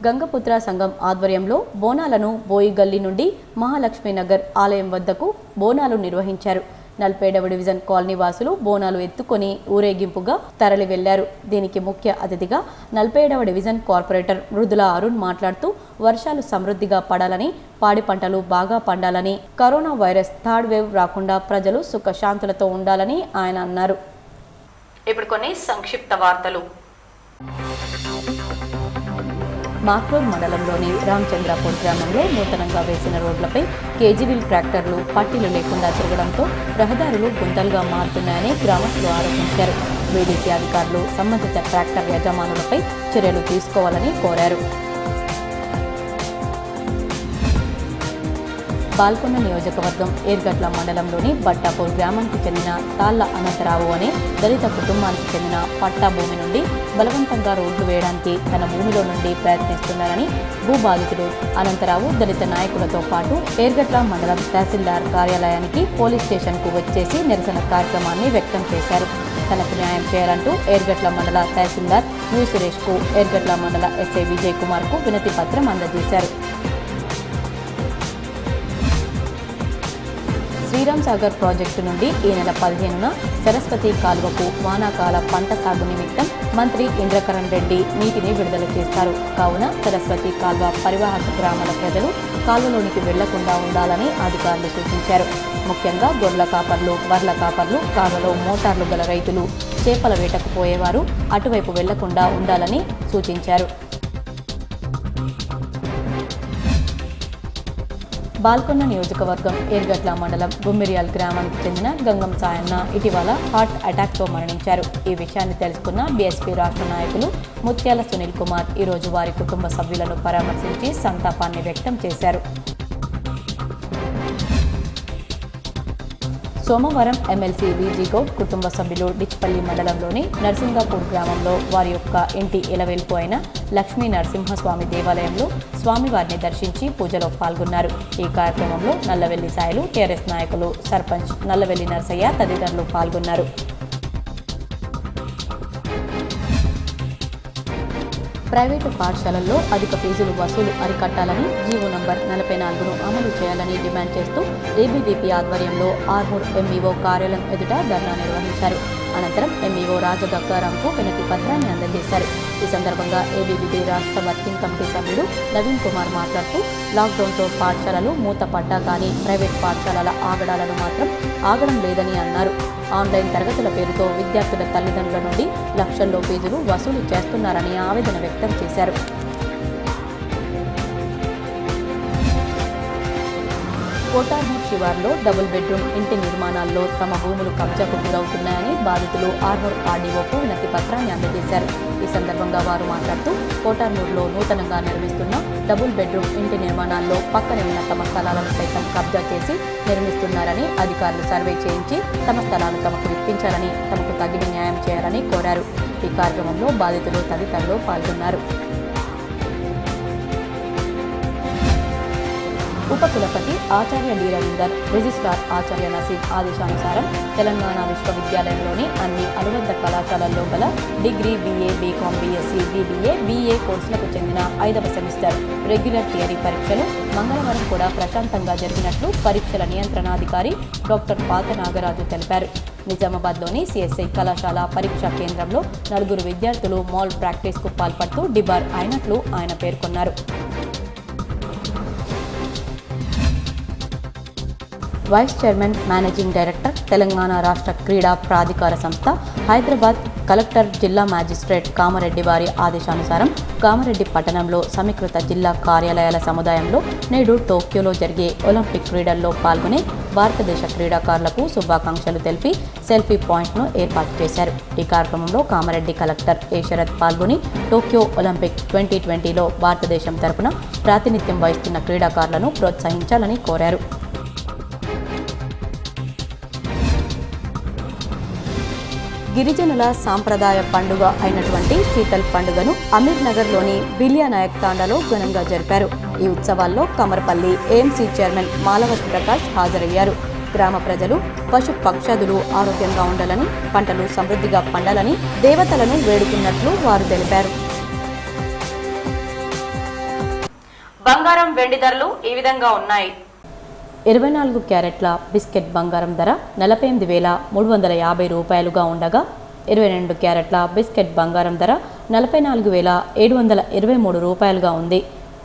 గంగపుత్ర సంఘం ఆధ్వర్యంలో బోనాలను బోయిగల్లి నుండి మహాలక్ష్మి నగర్ ఆలయం వద్దకు బోనాలు నిర్వహించారు. 47వ డివిజన్ కాలనీ వాసులు బోనాలు ఎత్తుకొని ఊరేగింపుగా తరలి వెళ్లారు. దీనికి ముఖ్య అతిథిగా 47వ డివిజన్ కార్పొరేటర్ మృదుల అరుణ్ మాట్లాడుతూ వర్షాలు సమృద్ధిగా పడాలని, పాడి పంటలు బాగా పండాలని, కరోనా వైరస్ థర్డ్ వేవ్ రాకుండా ప్రజలు సుఖశాంతులతో ఉండాలని ఆయన అన్నారు. ఇప్పుడు కొన్ని సంక్షిప్త వార్తలు. మాక్లూర్ మండలంలోని రామచంద్రాపూర్ గ్రామంలో నూతనంగా వేసిన రోడ్లపై కేజీవీల్ ట్రాక్టర్లు పట్టీలు లేకుండా తిరగడంతో రహదారులు గుంతలుగా మారుతున్నాయని గ్రామస్తులు ఆరోపించారు. వీడీసీ అధికారులు సంబంధిత ట్రాక్టర్ యజమానులపై చర్యలు తీసుకోవాలని కోరారు. బాల్కొండ నియోజకవర్గం ఏర్గట్ల మండలంలోని బట్టాపూర్ గ్రామానికి చెందిన తాళ్ల అనంతరావు అనే దళిత కుటుంబానికి చెందిన పట్టా భూమి నుండి బలవంతంగా రోడ్లు వేయడానికి తన భూమిలో నుండి ప్రయత్నిస్తున్నారని భూబాధితుడు అనంతరావు దళిత నాయకులతో పాటు ఏర్గట్ల మండలం తహసీల్దార్ కార్యాలయానికి పోలీస్ స్టేషన్కు వచ్చేసి నిరసన కార్యక్రమాన్ని వ్యక్తం చేశారు. తనకు న్యాయం చేయాలంటూ ఏర్గట్ల మండల తహసీల్దార్ యు సురేష్కు ఏర్గట్ల మండల ఎస్ఐ విజయ్ కుమార్కు వినతి పత్రం అందజేశారు. శ్రీరామ్ సాగర్ ప్రాజెక్టు నుండి ఈ నెల 15న సరస్వతి కాలువకు వానాకాల పంట సాగు నిమిత్తం మంత్రి ఇంద్రకరణ్ రెడ్డి నీటిని విడుదల చేస్తారు. కావున సరస్వతి కాల్వ పరివాహక గ్రామాల ప్రజలు కాలువలోనికి వెళ్లకుండా ఉండాలని అధికారులు సూచించారు. ముఖ్యంగా గొర్రెల కాపర్లు, బర్ల కాపర్లు, కాలువలో మోటార్లు గల రైతులు, చేపల వేటకు పోయేవారు అటువైపు వెళ్లకుండా ఉండాలని సూచించారు. బాల్కొండ నియోజకవర్గం ఏర్గట్ల మండలం గుమ్మిరియాల్ గ్రామానికి చెందిన గంగం సాయన్న ఇటీవల హార్ట్ అటాక్తో మరణించారు. ఈ విషయాన్ని తెలుసుకున్న బీఎస్పీ రాష్ట్ర నాయకులు ముత్యాల సునీల్ కుమార్ ఈరోజు వారి కుటుంబ సభ్యులను పరామర్శించి సంతాపాన్ని వ్యక్తం చేశారు. సోమవారం ఎమ్మెల్సీ విజీ గౌడ్ కుటుంబ సభ్యులు డిచ్పల్లి మండలంలోని నర్సింగాపూర్ గ్రామంలో వారి యొక్క ఇంటి ఇలవేల్పు అయిన లక్ష్మీ నరసింహస్వామి దేవాలయంలో స్వామివారిని దర్శించి పూజలో పాల్గొన్నారు. ఈ కార్యక్రమంలో నల్లవెల్లి సాయిలు, టీఆర్ఎస్ నాయకులు, సర్పంచ్ నల్లవెల్లి నరసయ్య తదితరులు పాల్గొన్నారు. ప్రైవేటు పాఠశాలల్లో అధిక ఫీజులు వసూలు అరికట్టాలని జీవో నంబర్ 44ను అమలు చేయాలని డిమాండ్ చేస్తూ ఏబీవీపీ ఆధ్వర్యంలో ఆర్మూర్ ఎంఈఓ కార్యాలయం ఎదుట ధర్నా నిర్వహించారు. అనంతరం ఎంఈఓ రాజగంగారాంకు వినతి పత్రాన్ని అందజేశారు. ఈ సందర్భంగా ఏబీవీపీ రాష్ట్ర వర్కింగ్ కమిటీ సభ్యుడు నవీన్ కుమార్ మాట్లాడుతూ లాక్డౌన్తో పాఠశాలలు మూతపడ్డా కానీ ప్రైవేట్ పాఠశాలల ఆగడాలను మాత్రం ఆగడం లేదని అన్నారు. ఆన్లైన్ తరగతుల పేరుతో విద్యార్థుల తల్లిదండ్రుల నుండి లక్షల్లో ఫీజులు వసూలు చేస్తున్నారని ఆవేదన వ్యక్తం చేశారు. కోటార్మూర్ శివార్లో డబుల్ బెడ్రూమ్ ఇంటి నిర్మాణాల్లో తమ భూములు కబ్జాకు గురవుతున్నాయని బాధితులు ఆర్మూర్ ఆర్డీఓకు వినతి పత్రాన్ని అందజేశారు. ఈ సందర్భంగా వారు మాట్లాడుతూ కోటార్మూర్లో నూతనంగా నిర్మిస్తున్న డబుల్ బెడ్రూమ్ ఇంటి నిర్మాణాల్లో పక్కనే ఉన్న తమ స్థలాలను సైతం కబ్జా చేసి నిర్మిస్తున్నారని, అధికారులు సర్వే చేయించి తమ స్థలాలు తమకు ఇప్పించాలని, తమకు తగిన న్యాయం చేయాలని కోరారు. ఈ కార్యక్రమంలో బాధితులు తదితరులు పాల్గొన్నారు. ఉపకులపతి ఆచార్య డి రవీందర్, రిజిస్ట్రార్ ఆచార్య నసీం ఆదేశానుసారం తెలంగాణ విశ్వవిద్యాలయంలోని అన్ని అనుబంధ కళాశాలల్లో గల degree, BA, BCom, BSc, BBA, BA కోర్సులకు చెందిన 5వ సెమిస్టర్ రెగ్యులర్ థియరీ పరీక్షలు మంగళవారం కూడా ప్రశాంతంగా జరిగినట్లు పరీక్షల నియంత్రణాధికారి డాక్టర్ పాత నాగరాజు తెలిపారు. నిజామాబాద్లోని సిఎస్ఐ కళాశాల పరీక్షా కేంద్రంలో 4 విద్యార్థులు మాల్ ప్రాక్టీస్కు పాల్పడుతూ డిబార్ అయినట్లు ఆయన పేర్కొన్నారు. Vice chairman, managing director, Telangana రాష్ట్ర క్రీడా ప్రాధికార సంస్థ, హైదరాబాద్ కలెక్టర్, జిల్లా మ్యాజిస్ట్రేట్ కామారెడ్డి వారి ఆదేశానుసారం కామారెడ్డి పట్టణంలో సమీకృత జిల్లా కార్యాలయాల సముదాయంలో నేడు టోక్యోలో జరిగే ఒలింపిక్ క్రీడల్లో పాల్గొనే భారతదేశ క్రీడాకారులకు శుభాకాంక్షలు తెలిపి సెల్ఫీ పాయింట్ను ఏర్పాటు చేశారు. ఈ కార్యక్రమంలో కామారెడ్డి కలెక్టర్ ఏ శరత్ పాల్గొని టోక్యో ఒలింపిక్ 2020లో భారతదేశం తరపున ప్రాతినిధ్యం వహిస్తున్న క్రీడాకారులను ప్రోత్సహించాలని కోరారు. గిరిజనుల సాంప్రదాయ పండుగ అయినటువంటి శీతల్ పండుగను అమీర్ నగర్లోని బిలియా నాయక్ తాండాలో ఘనంగా జరిపారు. ఈ ఉత్సవాల్లో కమర్పల్లి ఏఎంసీ చైర్మన్ మాలవతి ప్రకాష్ హాజరయ్యారు. గ్రామ ప్రజలు పశు పక్షాదులు ఆరోగ్యంగా ఉండాలని, పంటలు సమృద్ధిగా పండాలని దేవతలను వేడుకున్నట్లు వారు తెలిపారు. బంగారం, వెండి ధరలు ఈ విధంగా ఉన్నాయి. 24 క్యారెట్ల బిస్కెట్ బంగారం ధర 48,350 రూపాయలుగా ఉండగా 22 క్యారెట్ల బిస్కెట్ బంగారం ధర 44,723 రూపాయలుగా ఉంది.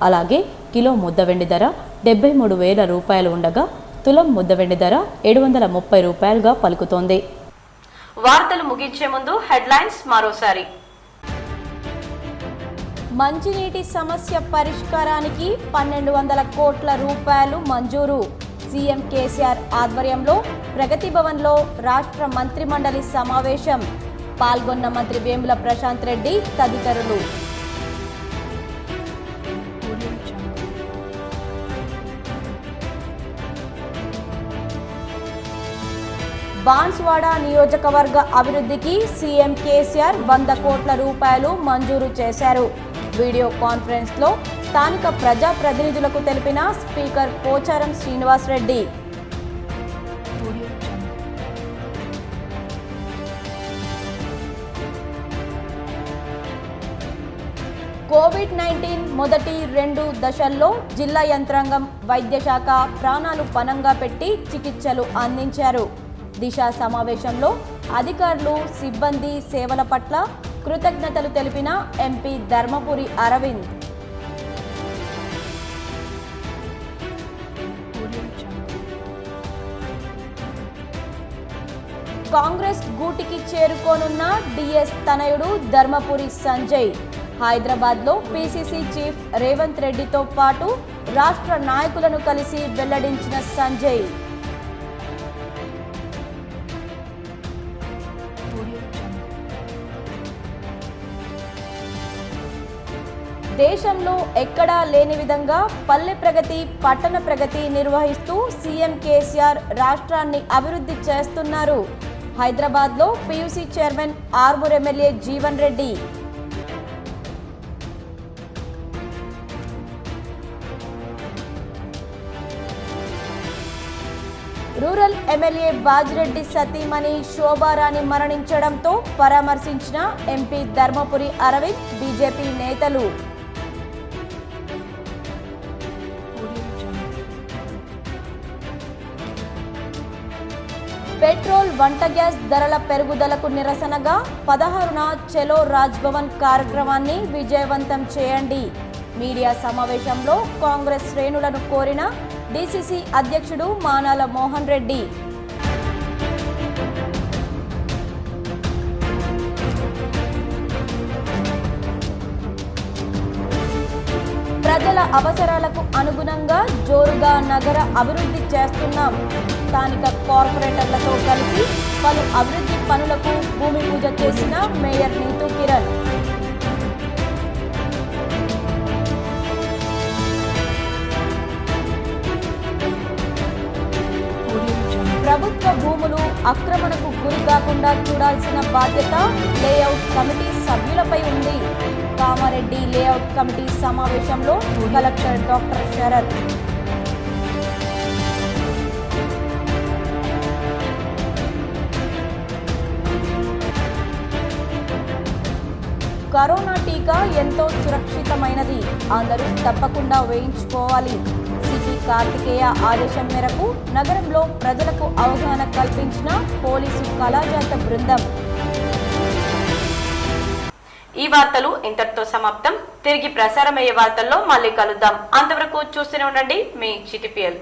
అలాగే కిలో ముద్ద వెండి ధర 73,000 రూపాయలు ఉండగా తులం ముద్ద వెండి ధర 730 రూపాయలుగా పలుకుతోంది. వార్తలు ముగించే ముందు హెడ్లైన్స్ మరోసారి. మంచినీటి సమస్య పరిష్కారానికి 1,200 కోట్ల రూపాయలు మంజూరు. సీఎం కేసీఆర్ ఆధ్వర్యంలో ప్రగతి భవన్లో రాష్ట్ర మంత్రిమండలి సమావేశం. పాల్గొన్న మంత్రి వేముల ప్రశాంత్ రెడ్డి తదితరులు. బాన్స్వాడ నియోజకవర్గ అభివృద్ధికి సీఎం కేసీఆర్ 100 కోట్ల రూపాయలు మంజూరు చేశారు. వీడియో కాన్ఫరెన్స్ లో స్థానిక ప్రజాప్రతినిధులకు తెలిపిన స్పీకర్ పోచారం శ్రీనివాసరెడ్డి. కోవిడ్-19 మొదటి 2 దశల్లో జిల్లా యంత్రాంగం వైద్య శాఖ ప్రాణాలు పణంగా పెట్టి చికిత్సలు అందించారు. దిశ సమావేశంలో అధికారులు సిబ్బంది సేవల పట్ల కృతజ్ఞతలు తెలిపిన ఎంపీ ధర్మపురి అరవింద్. కాంగ్రెస్ గూటికి చేరుకోనున్న డిఎస్ తనయుడు ధర్మపురి సంజయ్. హైదరాబాద్లో పీసీసీ చీఫ్ రేవంత్ రెడ్డితో పాటు రాష్ట్ర నాయకులను కలిసి వెల్లడించిన సంజయ్. దేశంలో ఎక్కడా లేని విధంగా పల్లె ప్రగతి, పట్టణ ప్రగతి నిర్వహిస్తూ సీఎం కేసీఆర్ రాష్ట్రాన్ని అభివృద్ధి చేస్తున్నారు. హైదరాబాద్లో PUC chairman Armoor MLA Jeevan Reddy. Rural MLA Bajireddy సతీమణి శోభారాణి మరణించడంతో పరామర్శించిన ఎంపీ ధర్మపురి అరవింద్, బీజేపీ నేతలు. పెట్రోల్, వంట గ్యాస్ ధరల పెరుగుదలకు నిరసనగా 16న చలో రాజ్భవన్ కార్యక్రమాన్ని విజయవంతం చేయండి. మీడియా సమావేశంలో కాంగ్రెస్ శ్రేణులను కోరిన డీసీసీ అధ్యక్షుడు మానాల మోహన్ రెడ్డి. ప్రజల అవసరాలకు అనుగుణంగా జోరుగా నగర అభివృద్ధి చేస్తున్నాం. స్థానిక కార్పొరేటర్లతో కలిసి పలు అభివృద్ధి పనులకు భూమి పూజ చేసిన మేయర్ నీతూ కిరణ్. ప్రభుత్వ భూములు అక్రమణకు గురి కాకుండా చూడాల్సిన బాధ్యత లేఅవుట్ కమిటీ సభ్యులపై ఉంది. కామారెడ్డి లేఅవుట్ కమిటీ సమావేశంలో కలెక్టర్ డాక్టర్ శరత్. కరోనా టీకా ఎంతో సురక్షితమైనది, అందరూ తప్పకుండా వేయించుకోవాలి. సిపి కార్తికేయ ఆదేశం మేరకు నగరంలో ప్రజలకు అవగాహన కల్పించిన పోలీసు కళాజాత బృందం. ఈ వార్తలు ఇంతటితో సమాప్తం. తిరిగి ప్రసారమయ్యే వార్తల్లో మళ్ళీ కలుద్దాం. అంతవరకు చూస్తూనే ఉండండి మీ చిటిపిఎల్.